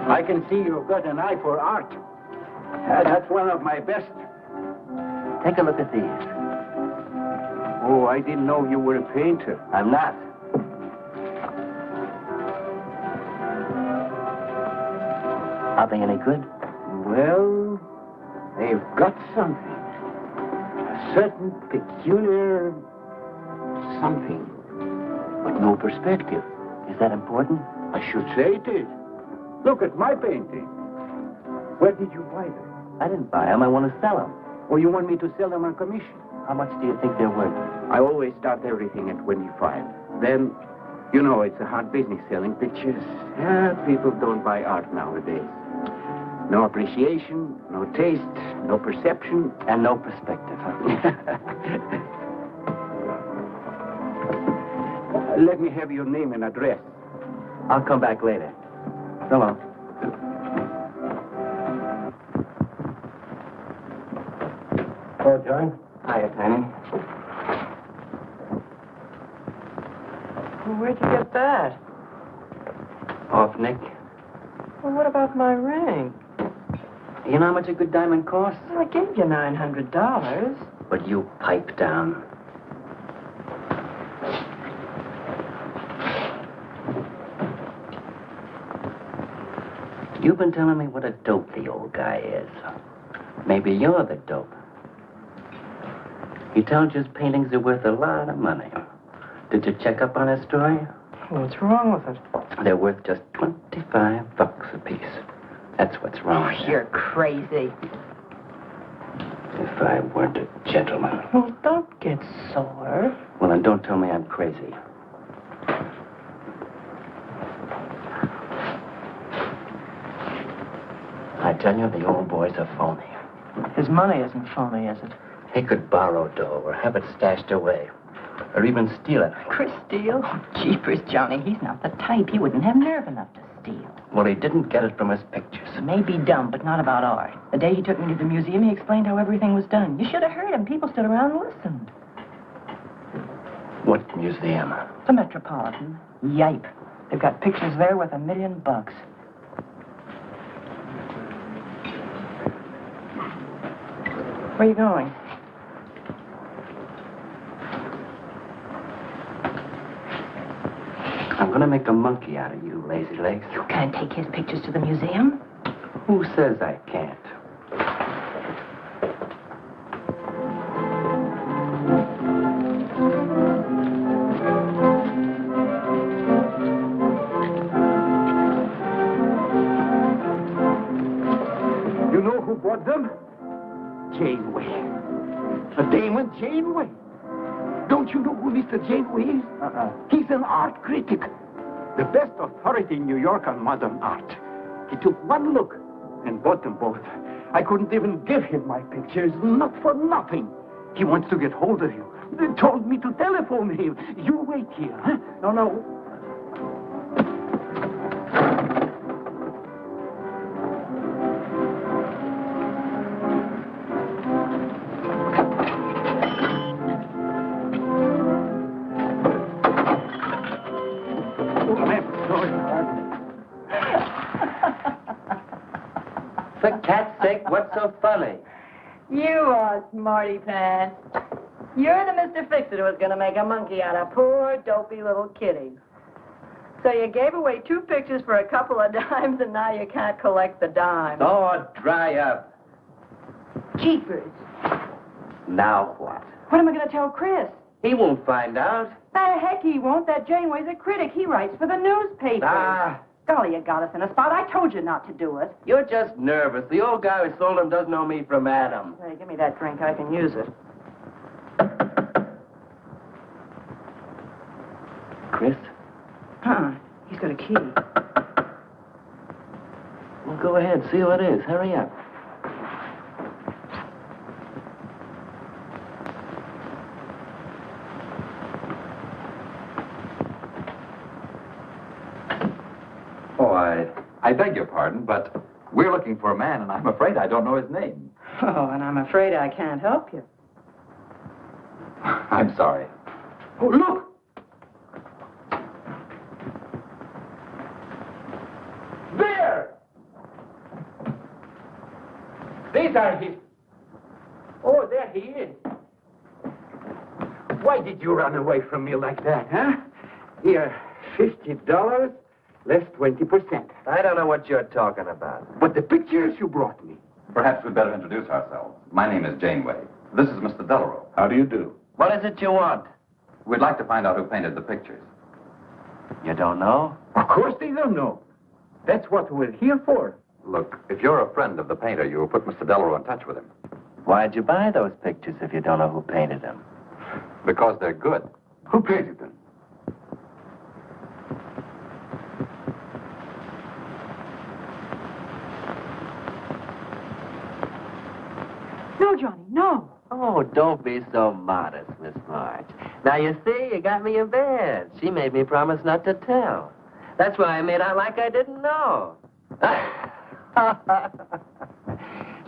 I can see you've got an eye for art. That's one of my best. Take a look at these. Oh, I didn't know you were a painter. I'm not. Are they any good? Well, they've got something. A certain peculiar something. But no perspective. Is that important? I should say it is. Look at my painting. Where did you buy them? I didn't buy them. I want to sell them. Or you want me to sell them on commission? How much do you think they're worth? I always start everything at 25. Then, you know, it's a hard business selling pictures. Yeah, people don't buy art nowadays. No appreciation, no taste, no perception. And no perspective, huh? Let me have your name and address. I'll come back later. So long. Oh, John. Hiya, Tiny. Well, where'd you get that? Off Nick. Well, what about my ring? You know how much a good diamond costs? Well, I gave you $900. But you pipe down. You've been telling me what a dope the old guy is. Maybe you're the dope. He tells you his paintings are worth a lot of money. Did you check up on his story? What's wrong with it? They're worth just $25 a piece. That's what's wrong. Oh, you're crazy. If I weren't a gentleman. Well, don't get sore. Well, then don't tell me I'm crazy. I tell you, the old boy's a phony. His money isn't phony, is it? He could borrow dough or have it stashed away. Or even steal it. Chris steal? Oh, jeepers, Johnny, he's not the type. He wouldn't have nerve enough to steal. Well, he didn't get it from his pictures. He may be dumb, but not about art. The day he took me to the museum, he explained how everything was done. You should have heard him. People stood around and listened. What museum? The Metropolitan. Yipe. They've got pictures there worth $1 million. Where are you going? I'm gonna make a monkey out of you, lazy legs. You can't take his pictures to the museum. Who says I can't? You know who bought them? Janeway. A Damon Janeway. Don't you know who Mr. Janeway is? He's an art critic. The best authority in New York on modern art. He took one look and bought them both. I couldn't even give him my pictures, not for nothing. He wants to get hold of you. They told me to telephone him. You wait here, huh? No. For cat's sake, what's so funny? You are smarty pants. You're the Mr. Fix-It who was going to make a monkey out of poor, dopey little kitty. So you gave away 2 pictures for a couple of dimes, and now you can't collect the dimes. Oh, dry up. Jeepers. Now what? What am I going to tell Chris? He won't find out. The heck he won't. That Janeway's a critic. He writes for the newspaper. Ah. Golly, you got us in a spot. I told you not to do it. You're just nervous. The old guy who sold him doesn't know me from Adam. Hey, give me that drink. I can use it. Chris? He's got a key. Well, go ahead. See who it is. Hurry up. Oh, I beg your pardon, but we're looking for a man, and I'm afraid I don't know his name. Oh, and I'm afraid I can't help you. I'm sorry. Oh, look! There! These are his... Oh, there he is. Why did you run away from me like that, huh? Here, $50, less 20%. I don't know what you're talking about. But the pictures you brought me. Perhaps we'd better introduce ourselves. My name is Janeway. This is Mr. Delarose. How do you do? What is it you want? We'd like to find out who painted the pictures. You don't know? Of course they don't know. That's what we're here for. Look, if you're a friend of the painter, you will put Mr. Delarose in touch with him. Why'd you buy those pictures if you don't know who painted them? Because they're good. Who painted them? No, Johnny, no. Oh, don't be so modest, Miss March. Now, you see, you got me in bed. She made me promise not to tell. That's why I made out like I didn't know.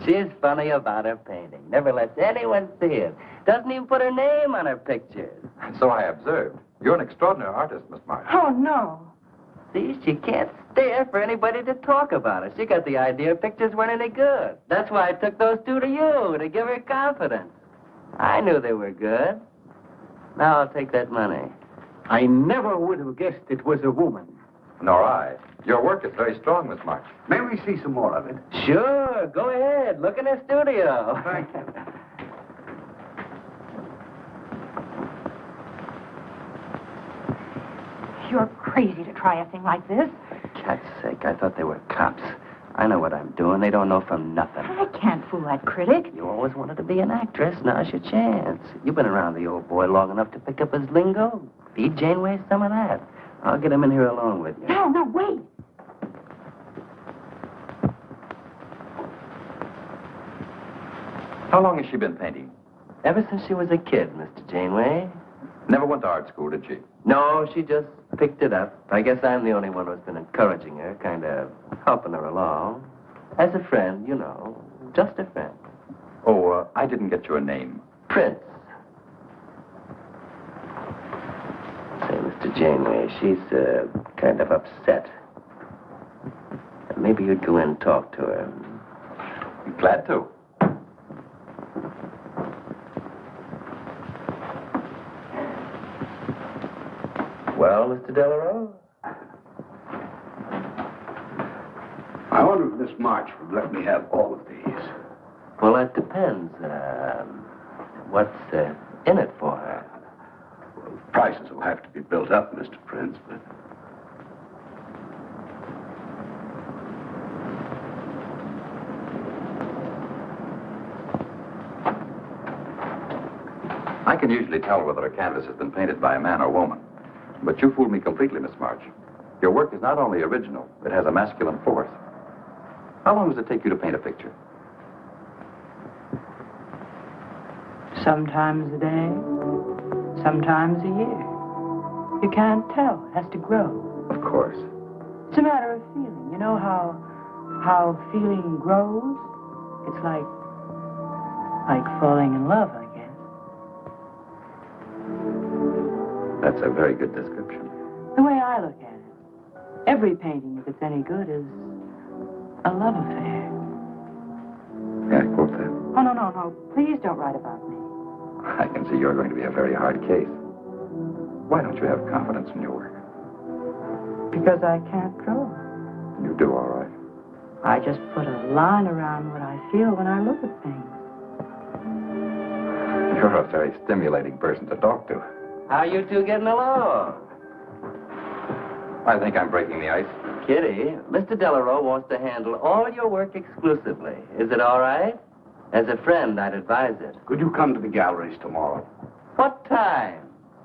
She's funny about her painting. Never lets anyone see it. Doesn't even put her name on her pictures. So I observed. You're an extraordinary artist, Miss March. Oh, no. See, she can't stand for anybody to talk about her. She got the idea her pictures weren't any good. That's why I took those two to you, to give her confidence. I knew they were good. Now I'll take that money. I never would have guessed it was a woman. Nor I. Your work is very strong, Miss March. May we see some more of it? Sure, go ahead. Look in the studio. Thank you. You're crazy to try a thing like this. For cat's sake, I thought they were cops. I know what I'm doing. They don't know from nothing. I can't fool that critic. You always wanted to be an actress. Now's your chance. You've been around the old boy long enough to pick up his lingo. Feed Janeway some of that. I'll get him in here alone with you. No, wait. How long has she been painting? Ever since she was a kid, Mr. Janeway. Never went to art school, did she? No, she just picked it up. I guess I'm the only one who's been encouraging her, kind of helping her along. As a friend, you know, just a friend. Oh, I didn't get your name. Fritz. Say, Mr. Janeway, she's kind of upset. Maybe you'd go in and talk to her. Glad to. Well, Mr. Delarose? I wonder if Miss March would let me have all of these. Well, that depends. What's in it for her? Well, prices will have to be built up, Mr. Prince, but... I can usually tell whether a canvas has been painted by a man or woman. But you fooled me completely, Miss March. Your work is not only original, it has a masculine force. How long does it take you to paint a picture? Sometimes a day, sometimes a year. You can't tell. It has to grow. Of course. It's a matter of feeling. You know how feeling grows? It's like falling in love, I guess. That's a very good description. The way I look at it, every painting, if it's any good, is a love affair. May I quote that? Oh, no. Please don't write about me. I can see you're going to be a very hard case. Why don't you have confidence in your work? Because I can't draw. You do all right. I just put a line around what I feel when I look at things. You're a very stimulating person to talk to. How you two getting along? I think I'm breaking the ice. Kitty, Mr. Delarose wants to handle all your work exclusively. Is it all right? As a friend, I'd advise it. Could you come to the galleries tomorrow? What time?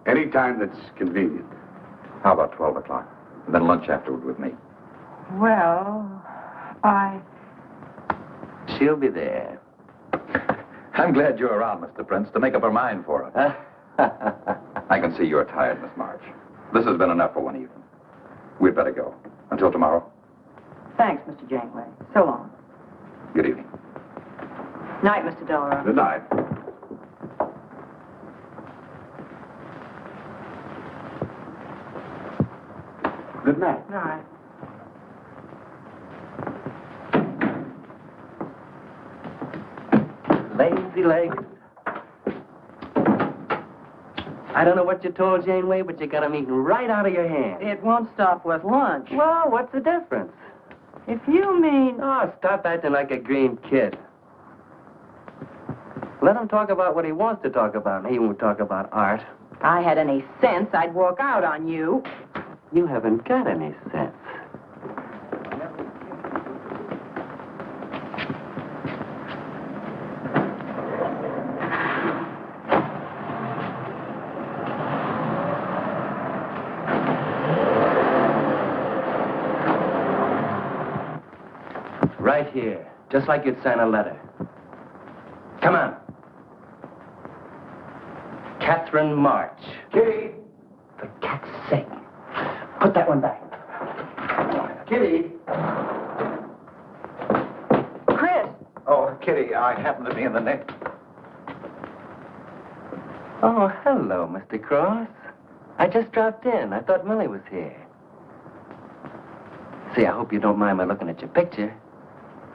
Any time that's convenient. How about 12 o'clock? And then lunch afterward with me. Well, She'll be there. I'm glad you're around, Mr. Prince, to make up her mind for it. I can see you're tired, Miss March. This has been enough for one evening. We'd better go. Until tomorrow. Thanks, Mr. Janeway. So long. Good evening. Night, Mr. Delarose. Good night. Good night. Night. Lazy legs. I don't know what you told Janeway, but you got him eating right out of your hand. It won't stop with lunch. Well, what's the difference? If you mean... Oh, stop acting like a green kid. Let him talk about what he wants to talk about, and he won't talk about art. If I had any sense, I'd walk out on you. You haven't got any sense. Right here, just like you'd sign a letter. Come on. Catherine March. Kitty! For cat's sake. Put that one back. Kitty! Chris! Oh, Kitty, I happen to be in the next. Oh, hello, Mr. Cross. I just dropped in. I thought Millie was here. See, I hope you don't mind my looking at your picture.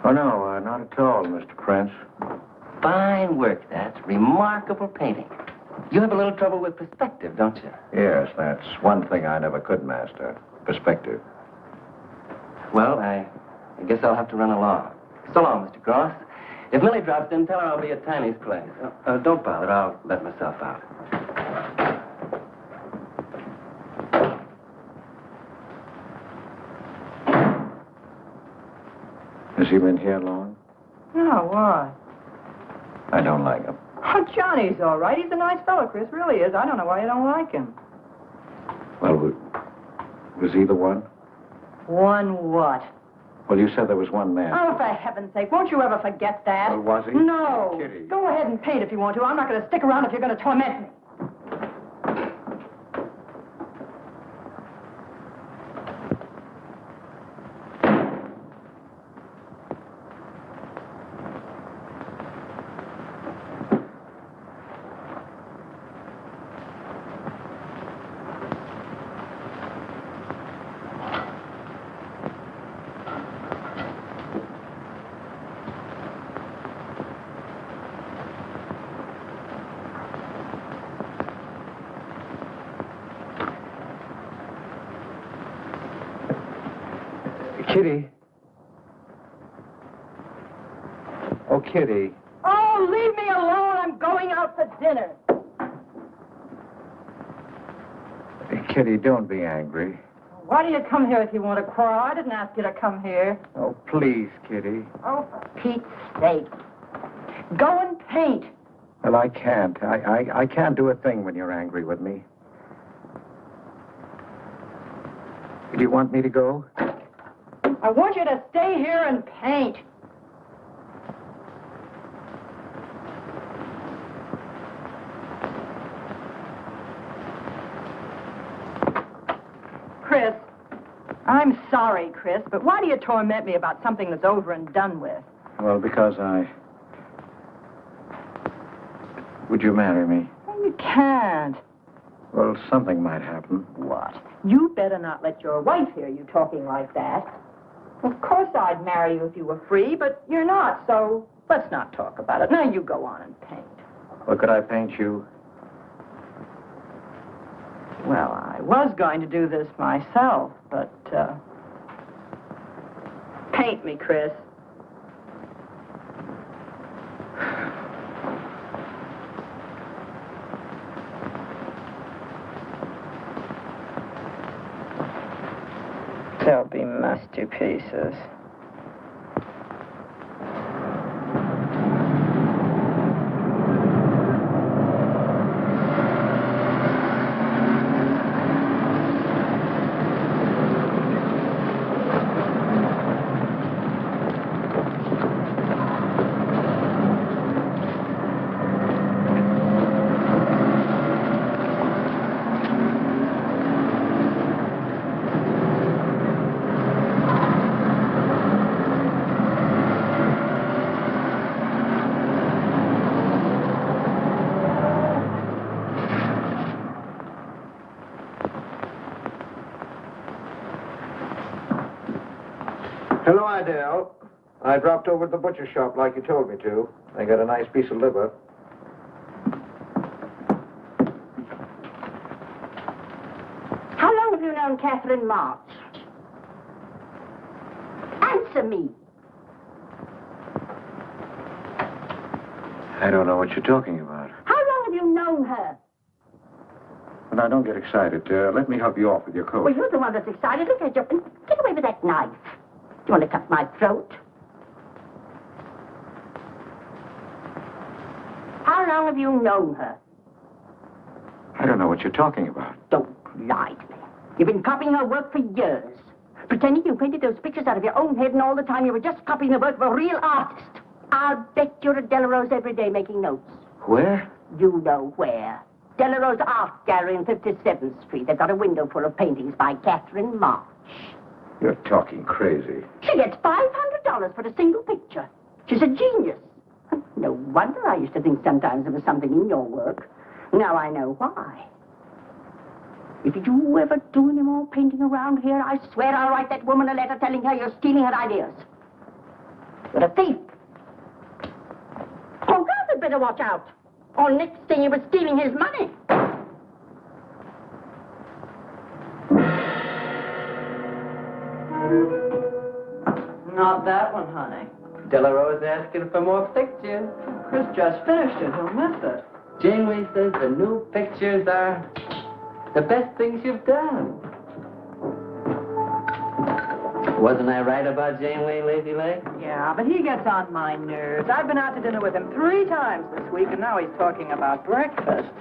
Oh, no, not at all, Mr. Prince. Fine work, that's remarkable painting. You have a little trouble with perspective, don't you? Yes, that's one thing I never could master. Perspective. Well, I guess I'll have to run along. So long, Mr. Cross. If Millie drops in, tell her I'll be at Tiny's place. Don't bother. I'll let myself out. Has he been here long? No, why? I don't like him. Oh, Johnny's all right. He's a nice fellow, Chris. Really is. I don't know why you don't like him. Well, was he the one? One what? Well, you said there was one man. Oh, for heaven's sake, won't you ever forget that? Well, was he? No. Kitty. Go ahead and paint if you want to. I'm not going to stick around if you're going to torment me. Kitty. Oh, Kitty. Oh, leave me alone. I'm going out for dinner. Kitty, don't be angry. Why do you come here if you want to quarrel? I didn't ask you to come here. Oh, please, Kitty. Oh, for Pete's sake. Go and paint. Well, I can't. I can't do a thing when you're angry with me. Do you want me to go? I want you to stay here and paint. Chris, I'm sorry, Chris, but why do you torment me about something that's over and done with? Well, because Would you marry me? Well, you can't. Well, something might happen. What? You better not let your wife hear you talking like that. Of course I'd marry you if you were free, but you're not, so let's not talk about it. Now you go on and paint. Well, could I paint you? Well, I was going to do this myself, but, paint me, Chris. They'll be masterpieces. Hello, Adele. I dropped over to the butcher shop like you told me to. They got a nice piece of liver. known Catherine March? Answer me. I don't know what you're talking about. How long have you known her? Well, now, don't get excited. Let me help you off with your coat. Well, you're the one that's excited. Look at you. Get away with that knife. You want to cut my throat? How long have you known her? I don't know what you're talking about. Don't lie to me. You've been copying her work for years. Pretending you painted those pictures out of your own head, and all the time you were just copying the work of a real artist. I'll bet you're at Delarose every day making notes. Where? You know where. Delarose Art Gallery in 57th Street. They've got a window full of paintings by Catherine March. You're talking crazy. She gets $500 for a single picture. She's a genius. No wonder I used to think sometimes there was something in your work. Now I know why. If you ever do any more painting around here, I swear I'll write that woman a letter telling her you're stealing her ideas. You're a thief. Oh, God, had better watch out. Or next thing you were stealing his money. Not that one, honey. Delarose asking for more pictures. Chris just finished it. He'll miss it. Janeway says the new pictures are the best things you've done. Wasn't I right about Janeway, Lazy Leg? Yeah, but he gets on my nerves. I've been out to dinner with him 3 times this week, and now he's talking about breakfast.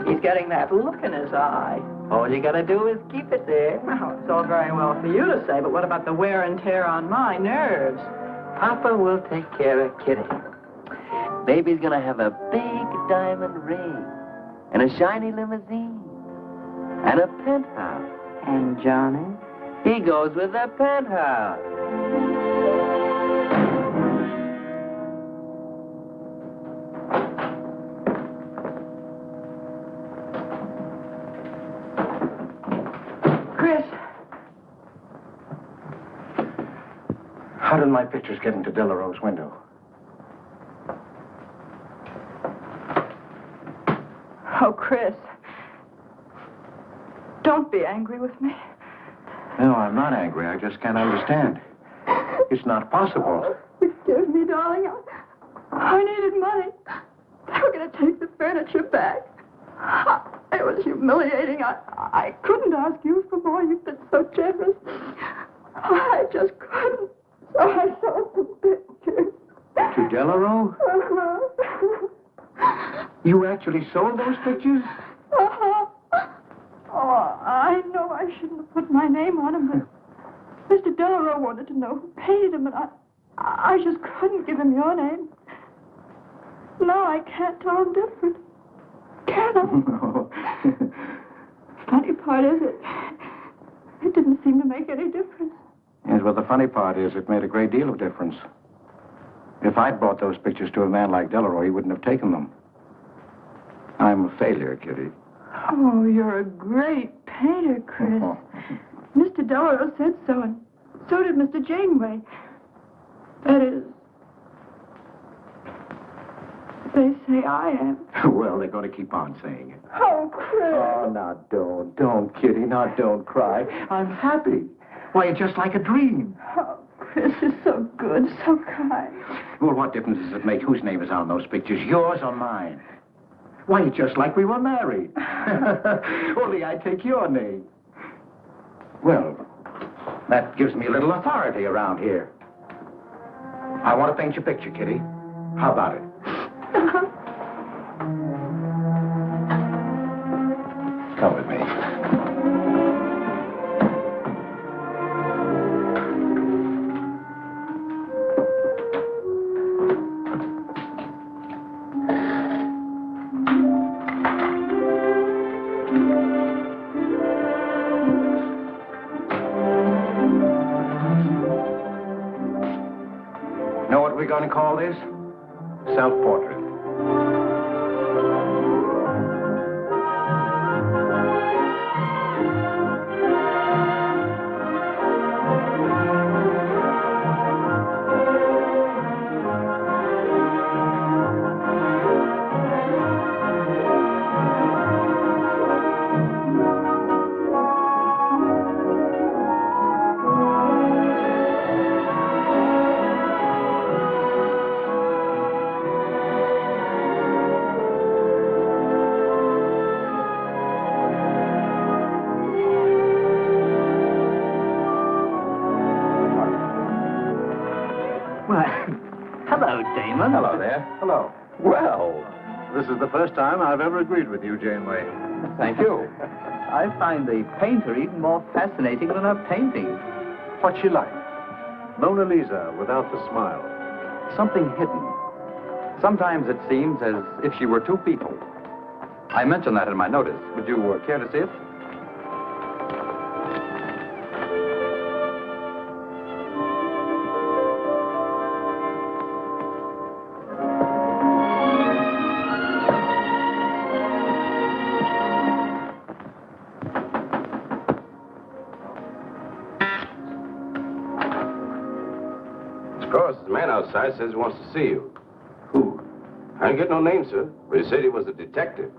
He's getting that look in his eye. All you gotta do is keep it there. Well, it's all very well for you to say, but what about the wear and tear on my nerves? Papa will take care of Kitty. Baby's gonna have a big diamond ring, and a shiny limousine, and a penthouse. And Johnny? He goes with the penthouse. Chris. How did my pictures get into Delarose's window? Oh, Chris. Don't be angry with me. No, I'm not angry. I just can't understand. It's not possible. Excuse me, darling. I needed money. They were going to take the furniture back. It was humiliating. I couldn't ask you for more. You've been so generous. I just couldn't. So I sold the pictures. To Delarose? You actually sold those pictures? Uh-huh. Oh, I know I shouldn't have put my name on them, but Mr. Delarose wanted to know who painted them, and I just couldn't give him your name. No, I can't tell him different. Can I? No. Funny part is it didn't seem to make any difference. Yes, well, the funny part is it made a great deal of difference. If I'd brought those pictures to a man like Delarose, he wouldn't have taken them. I'm a failure, Kitty. Oh, you're a great painter, Chris. Mr. Delarose said so, and so did Mr. Janeway. That is, they say I am. Well, they're going to keep on saying it. Oh, Chris. Oh, now, don't, Kitty. Now, don't cry. I'm happy. Why, it's just like a dream. Oh, Chris is so good, so kind. Well, what difference does it make whose name is on those pictures, yours or mine? Why, it's just like we were married. Only I take your name. Well, that gives me a little authority around here. I want to paint your picture, Kitty. How about it? Come with me. Know what we're going to call this? Self-portrait. gentlemen. Hello there. Hello. Well, this is the first time I've ever agreed with you, Janeway. Thank you. I find the painter even more fascinating than her painting. What's she like? Mona Lisa without the smile. Something hidden. Sometimes it seems as if she were two people. I mentioned that in my notice. Would you care to see it? The man outside says he wants to see you. Who? I didn't get no name, sir, but he said he was a detective.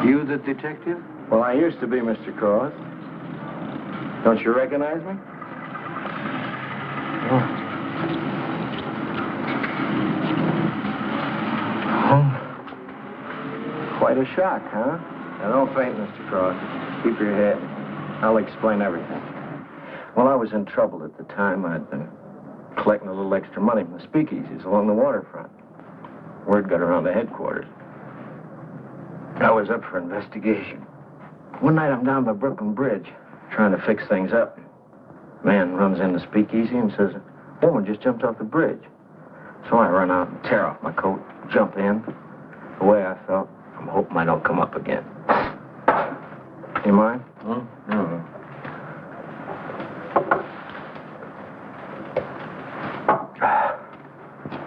You the detective? Well, I used to be, Mr. Cross. Don't you recognize me? Quite a shock, huh? Now, don't faint, Mr. Cross. Keep your head. I'll explain everything. Well, I was in trouble at the time. I'd been collecting a little extra money from the speakeasies along the waterfront. Word got around to headquarters. I was up for investigation. One night I'm down by Brooklyn Bridge, trying to fix things up. Man runs in the speakeasy and says, a woman just jumped off the bridge. So I run out and tear off my coat, jump in. The way I felt, I'm hoping I don't come up again. You mind?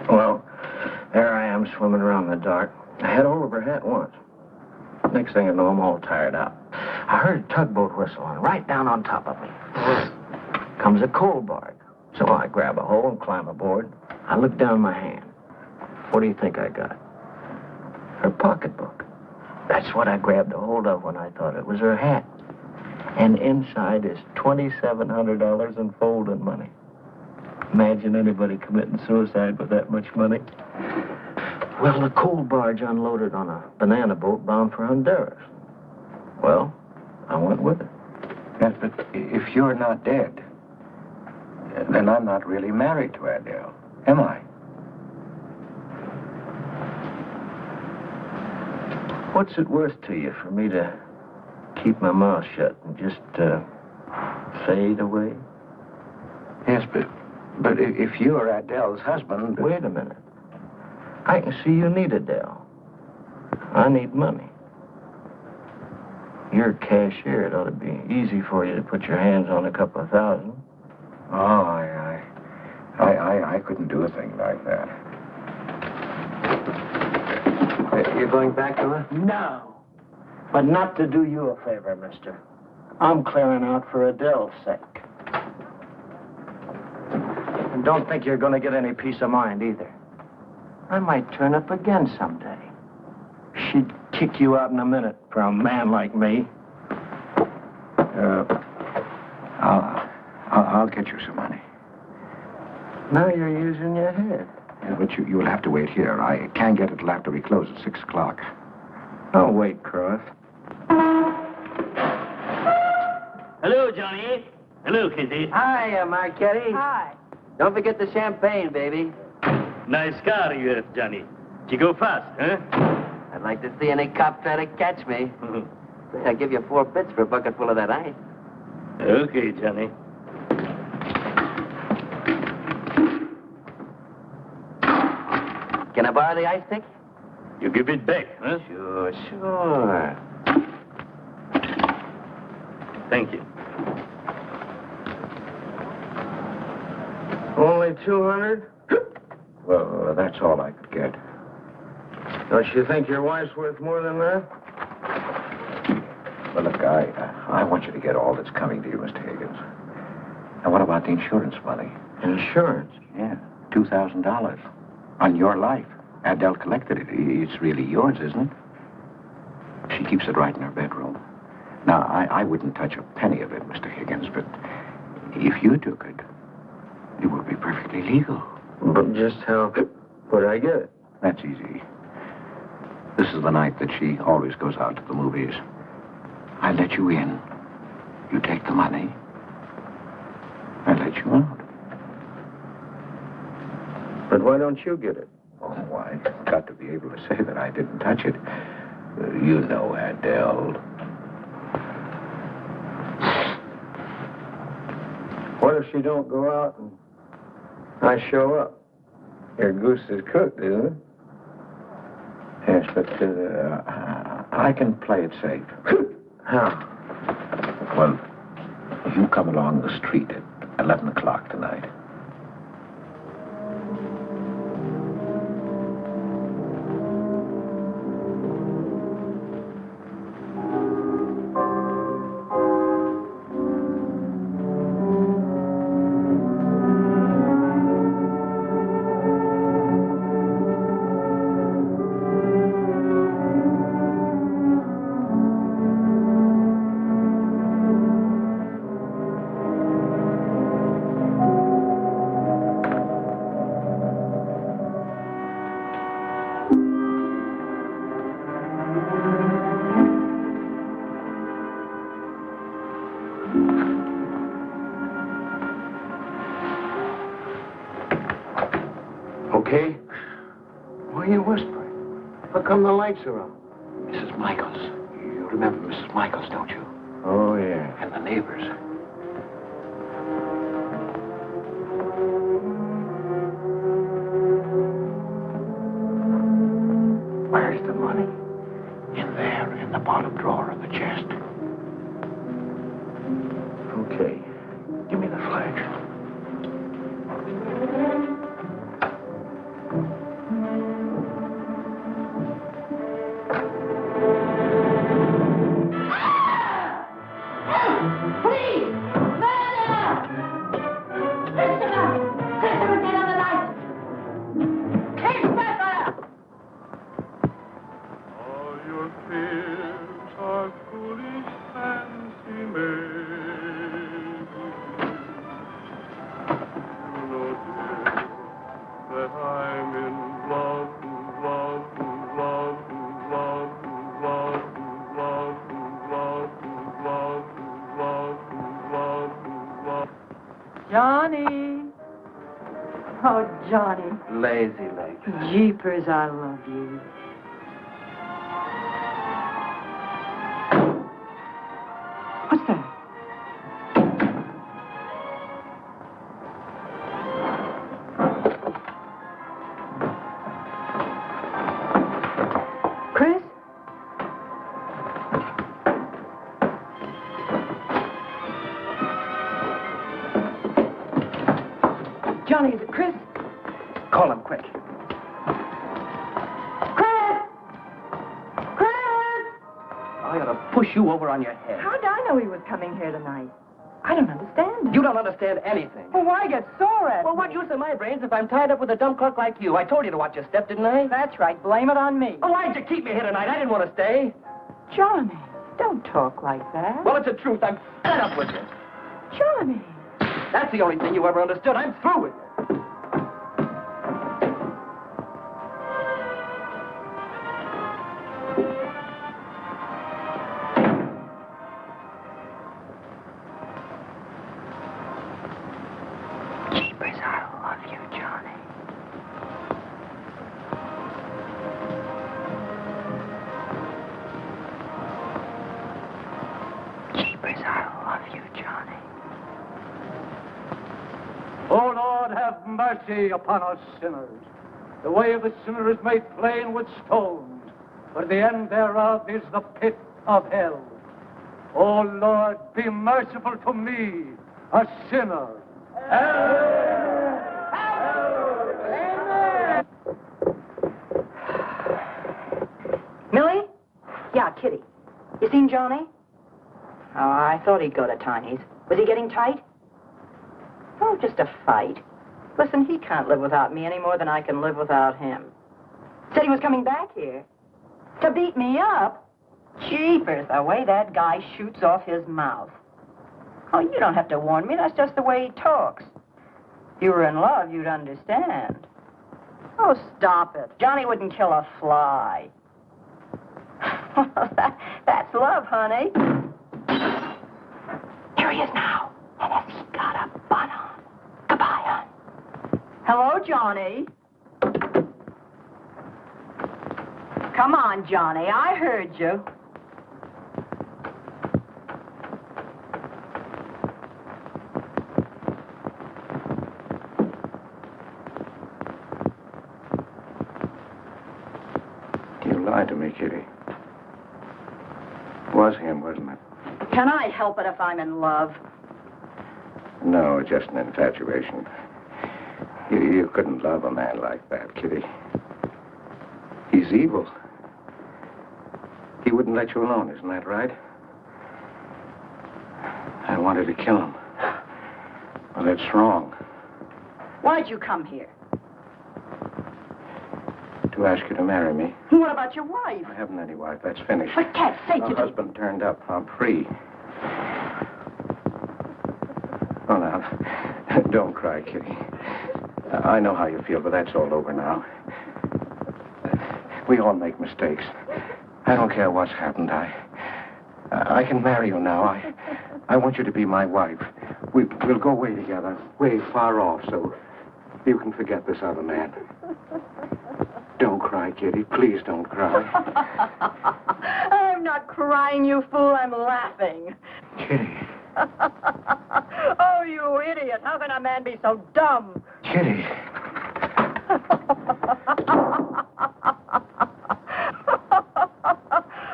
Well, there I am swimming around in the dark. I had a hold of her hat once. Next thing I know, I'm all tired out. I heard a tugboat whistle on right down on top of me. Comes a coal barge. So I grab a hole and climb aboard. I look down my hand. What do you think I got? Her pocketbook. That's what I grabbed a hold of when I thought it was her hat. And inside is $2,700 in folding money. Imagine anybody committing suicide with that much money. Well, the coal barge unloaded on a banana boat bound for Honduras. Well, I went with it. Yes, but if you're not dead, then I'm not really married to Adele, am I? What's it worth to you for me to keep my mouth shut and just fade away? Yes, but if you're Adele's husband... Wait a minute. I can see you need Adele. I need money. You're a cashier. It ought to be easy for you to put your hands on a couple of thousand. Oh, I couldn't do a thing like that. You're going back to her? No. But not to do you a favor, mister. I'm clearing out for Adele's sake. And don't think you're going to get any peace of mind either. I might turn up again someday. She'd kick you out in a minute for a man like me. I'll get you some money. Now you're using your head. Yeah, but you'll have to wait here. I can't get it till after we close at 6 o'clock. I'll wait, Cross. Hello, Johnny. Hello, Kizzy. Hi, Marquetti. Hi. Don't forget the champagne, baby. Nice car you have, Johnny. You go fast, huh? I'd like to see any cop try to catch me. I'll give you 4 bits for a bucket full of that ice. Okay, Johnny. Can I borrow the ice pick? You give it back, huh? Sure. Thank you. Only 200? Well, that's all I could get. Don't you think your wife's worth more than that? Well, look, I want you to get all that's coming to you, Mr. Higgins. And what about the insurance money? Insurance? Yeah, $2,000. On your life. Adele collected it. It's really yours, isn't it? She keeps it right in her bedroom. Now, I wouldn't touch a penny of it, Mr. Higgins, but if you took it, it would be perfectly legal. But just how would I get it? That's easy. This is the night that she always goes out to the movies. I let you in. You take the money. I let you out. But why don't you get it? Oh, I've got to be able to say that I didn't touch it. You know, Adele. What if she don't go out and I show up? Your goose is cooked, isn't it? Yes, but I can play it safe. How? Well, you come along the street at 11 o'clock tonight. Okay? Why are you whispering? How come the lights are on? Mrs. Michaels. You remember Mrs. Michaels, don't you? Oh, yeah. And the neighbors. Where's the money? In there, in the bottom drawer of the chest. Okay. Give me the flash. Johnny. Oh, Johnny. Lazy legs. Jeepers, I love you. What's that? Chris? Johnny, is it Chris? Call him quick. I ought to push you over on your head. How did I know he was coming here tonight? I don't understand it. You don't understand anything. Well, why get sore at Well, me? what use are my brains if I'm tied up with a dumb clerk like you? I told you to watch your step, didn't I? That's right. Blame it on me. Oh, why'd you keep me here tonight? I didn't want to stay. Johnny, don't talk like that. Well, it's the truth. I'm fed up with you. Johnny. That's the only thing you ever understood. I'm through with you. Jeepers, I love you, Johnny. Jeepers, I love you, Johnny. O Lord, have mercy upon us sinners. The way of the sinner is made plain with stones, but the end thereof is the pit of hell. O Lord, be merciful to me, a sinner. Millie? Yeah, Kitty. You seen Johnny? Oh, I thought he'd go to Tiny's. Was he getting tight? Oh, just a fight. Listen, he can't live without me any more than I can live without him. Said he was coming back here. To beat me up? Jeepers, the way that guy shoots off his mouth. Oh, you don't have to warn me. That's just the way he talks. If you were in love, you'd understand. Oh, stop it. Johnny wouldn't kill a fly. That's love, honey. There he is now. And has he got a bun on? Goodbye, hon. Hello, Johnny. Come on, Johnny. I heard you. You lied to me, Kitty. It was him, wasn't it? Can I help it if I'm in love? No, just an infatuation. You couldn't love a man like that, Kitty. He's evil. He wouldn't let you alone, isn't that right? I wanted to kill him. Well, that's wrong. Why'd you come here? To ask you to marry me. What about your wife? I haven't any wife. That's finished. For cat's sake, My husband turned up. I'm free. Oh, now, don't cry, Kitty. I know how you feel, but that's all over now. We all make mistakes. I don't care what's happened. I can marry you now. I want you to be my wife. We'll go away together, way far off, so you can forget this other man. Don't cry, Kitty. Please don't cry. I'm not crying, you fool. I'm laughing. Kitty. Oh, you idiot. How can a man be so dumb? Kitty.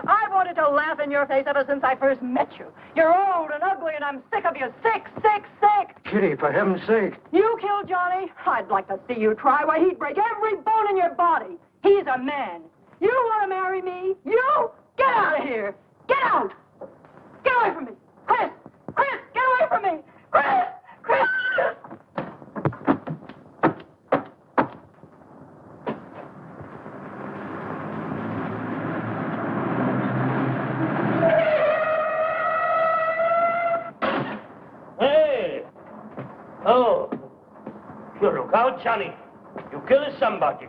I wanted to laugh in your face ever since I first met you. You're old and ugly, and I'm sick of you. Sick, sick, sick. Kitty, for heaven's sake. You killed Johnny? I'd like to see you try. Why, he'd break every bone in your body. He's a man. You want to marry me? You? Get out of here. Get out. Get away from me. Chris! Chris, get away from me. Chris! Chris! Hey! Oh, you look out, Johnny. You killed somebody.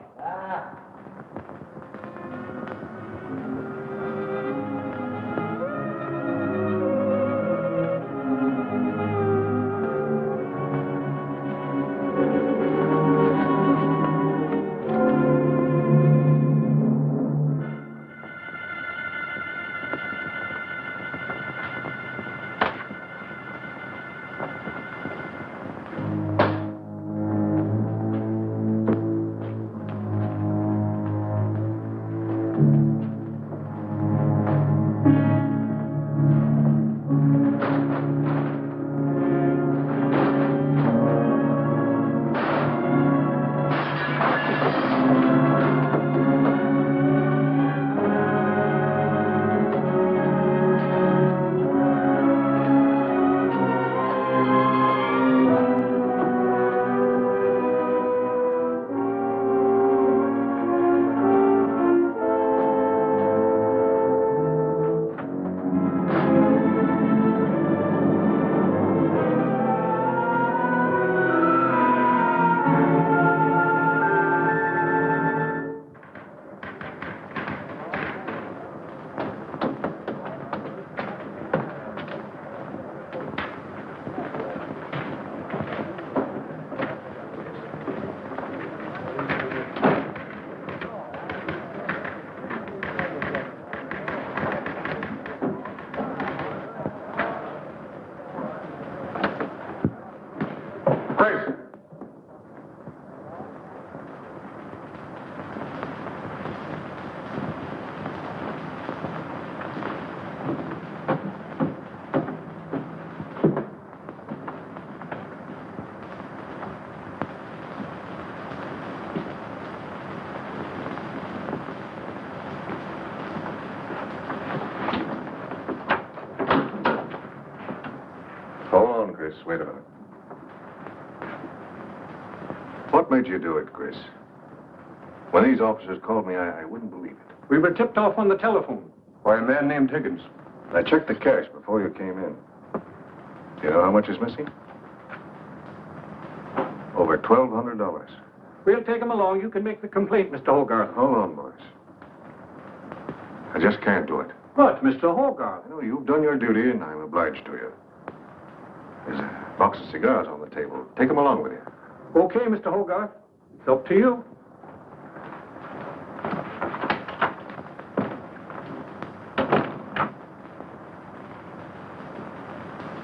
Chris, wait a minute. What made you do it, Chris? When these officers called me, I wouldn't believe it. We were tipped off on the telephone. Why, a man named Higgins. I checked the cash before you came in. You know how much is missing? Over $1,200. We'll take him along. You can make the complaint, Mr. Hogarth. Hold on, boys. I just can't do it. But, Mr. Hogarth... You know, you've done your duty, and I'm obliged to you. There's a box of cigars on the table. Take them along with you. Okay, Mr. Hogarth. It's up to you.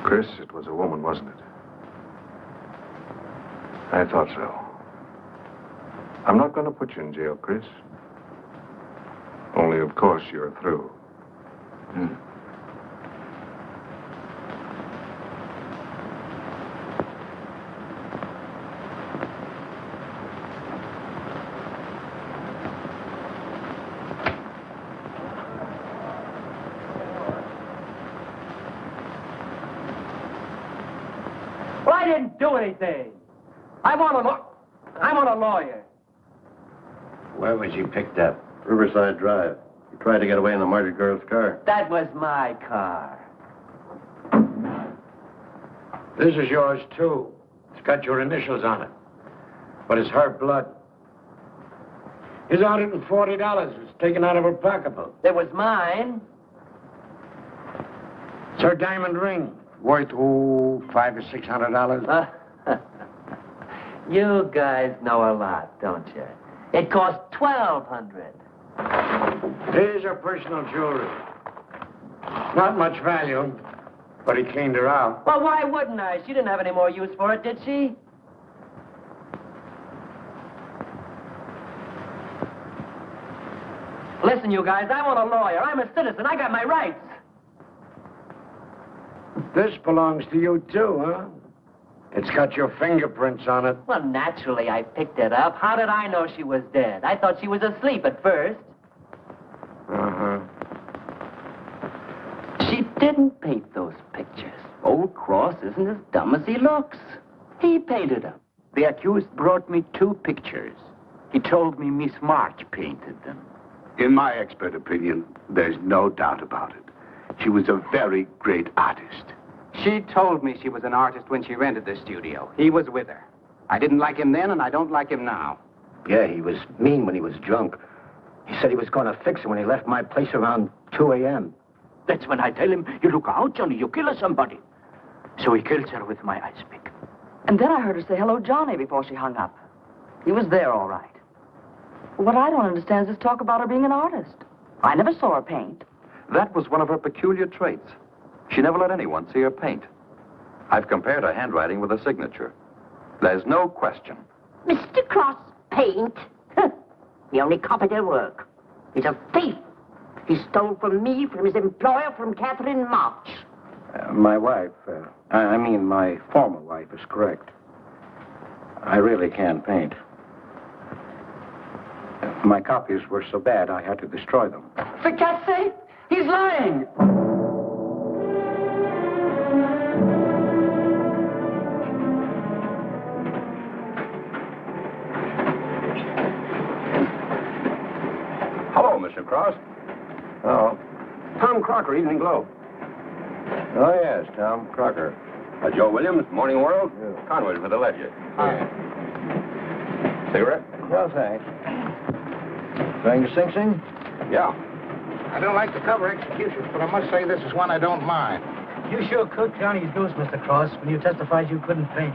Chris, it was a woman, wasn't it? I thought so. I'm not going to put you in jail, Chris. Only, of course, you're through. Well, I didn't do anything. I want a lawyer. Where was you picked up? Riverside Drive. You tried to get away in the murdered girl's car. That was my car. This is yours, too. It's got your initials on it. But it's her blood. Here's $140 was taken out of her pocketbook. It was mine. It's her diamond ring. Worth, $500 or $600. You guys know a lot, don't you? It cost $1,200. Here's her personal jewelry. Not much value, but he cleaned her out. Well, why wouldn't I? She didn't have any more use for it, did she? Listen, you guys, I want a lawyer. I'm a citizen. I got my rights. This belongs to you, too, huh? It's got your fingerprints on it. Well, naturally, I picked it up. How did I know she was dead? I thought she was asleep at first. Uh-huh. She didn't paint those pictures. Old Cross isn't as dumb as he looks. He painted them. The accused brought me 2 pictures. He told me Miss March painted them. In my expert opinion, there's no doubt about it. She was a very great artist. She told me she was an artist when she rented the studio. He was with her. I didn't like him then, and I don't like him now. Yeah, he was mean when he was drunk. He said he was going to fix it when he left my place around 2 a.m. That's when I tell him, you look out, Johnny, you kill somebody. So he kills her with my ice pick. And then I heard her say hello, Johnny, before she hung up. He was there, all right. What I don't understand is this talk about her being an artist. I never saw her paint. That was one of her peculiar traits. She never let anyone see her paint. I've compared her handwriting with her signature. There's no question. Mr. Cross paint? He only copied her work. He's a thief. He stole from me, from his employer, from Catherine March. My wife, my former wife is correct. I really can't paint. My copies were so bad, I had to destroy them. For God's sake, he's lying. Hello, Mr. Cross. Oh. Tom Crocker, Evening Globe. Oh, yes, Tom Crocker. Joe Williams, Morning World. Yeah. Conway for the Ledger. Cigarette? No, thanks. Going to Sing Sing? Yeah. I don't like the cover executions, but I must say this is one I don't mind. You sure cooked Johnny's goose, Mr. Cross, when you testified you couldn't paint.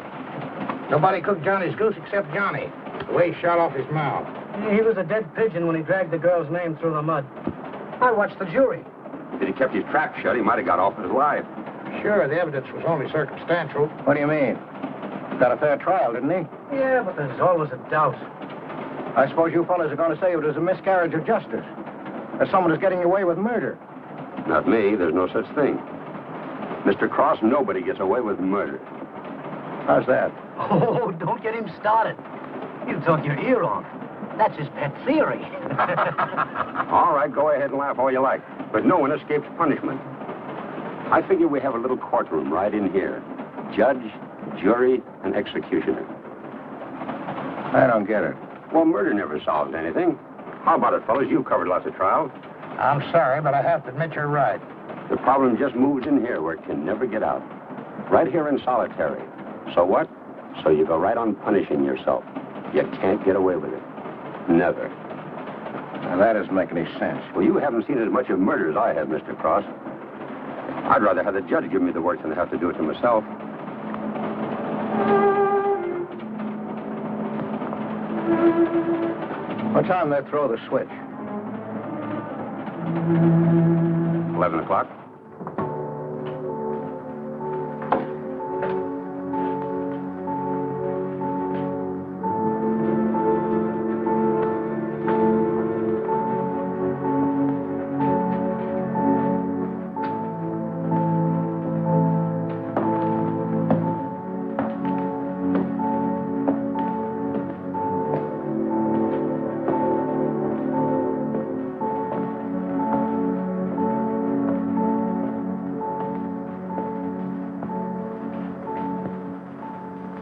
Nobody cooked Johnny's goose except Johnny. The way he shot off his mouth. He was a dead pigeon when he dragged the girl's name through the mud. I watched the jury. If he kept his trap shut, he might have got off with his life. Sure, the evidence was only circumstantial. What do you mean? Got a fair trial, didn't he? Yeah, but there's always a doubt. I suppose you fellas are going to say it was a miscarriage of justice. That someone is getting away with murder. Not me. There's no such thing. Mr. Cross, nobody gets away with murder. How's that? Oh, don't get him started. He'll talk your ear off. That's his pet theory. All right, go ahead and laugh all you like. But no one escapes punishment. I figure we have a little courtroom right in here. Judge, jury, and executioner. I don't get it. Well, murder never solves anything. How about it, fellas? You've covered lots of trials. I'm sorry, but I have to admit you're right. The problem just moves in here where it can never get out. Right here in solitary. So what? So you go right on punishing yourself. You can't get away with it. Never. Now, that doesn't make any sense. Well, you haven't seen as much of murder as I have, Mr. Cross. I'd rather have the judge give me the work than have to do it to myself. What time they throw the switch? 11 o'clock.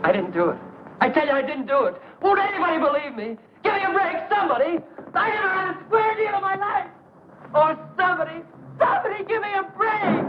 I didn't do it. I tell you, I didn't do it. Won't anybody believe me? Give me a break, somebody. I never had a square deal in my life. Or somebody give me a break.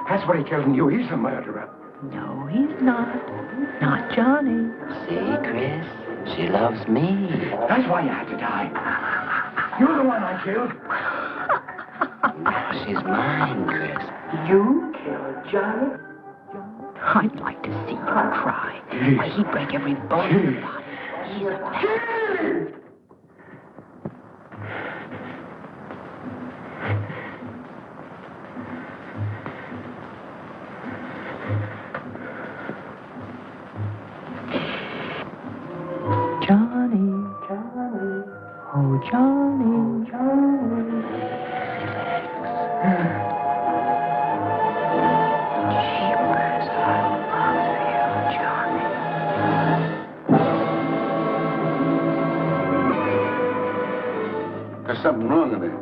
That's what he killed you. He's the murderer. No, he's not. Not Johnny. See, Chris, she loves me. That's why you had to die. You're the one I killed. No, she's mine, Chris. You killed Johnny? I'd like to see you cry. Why, he'd break every bone in your body. He's a man. There's something wrong in there.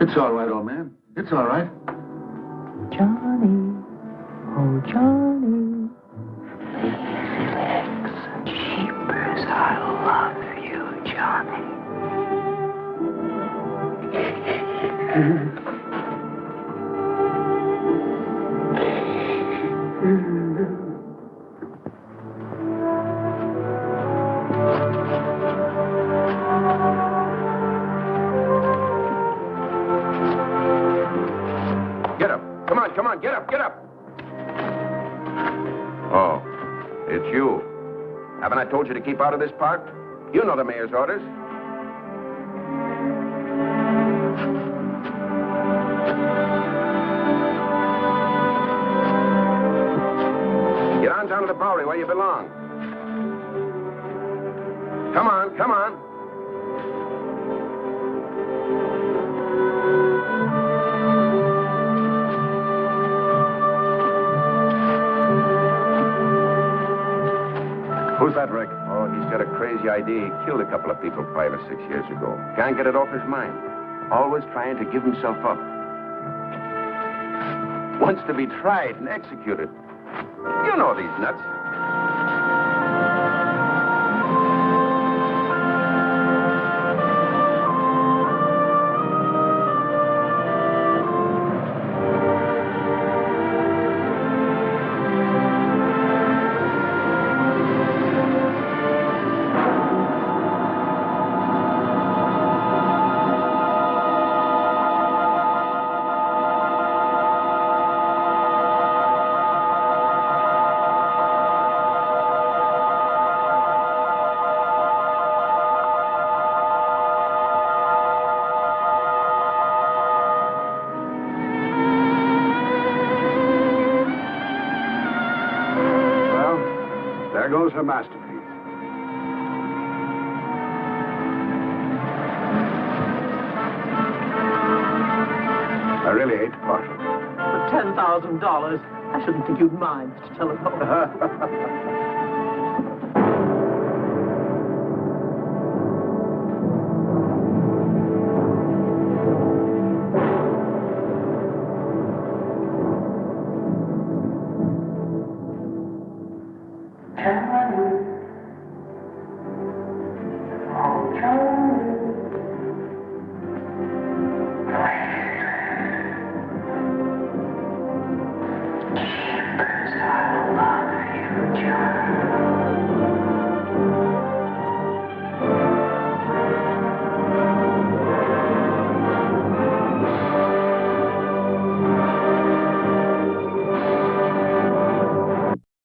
It's all right, old man. It's all right. Johnny, oh Johnny, lazy legs and sheepers, I love you, Johnny. Get up. Come on, get up, get up. Oh, it's you. Haven't I told you to keep out of this park? You know the mayor's orders. Get on down to the Bowery where you belong. Come on, come on. Who's that, Rick? Oh, he's got a crazy idea. He killed a couple of people 5 or 6 years ago. Can't get it off his mind. Always trying to give himself up. Wants to be tried and executed. You know these nuts. There goes her masterpiece. I really hate to part with it. For $10,000, I shouldn't think you'd mind to tell it all.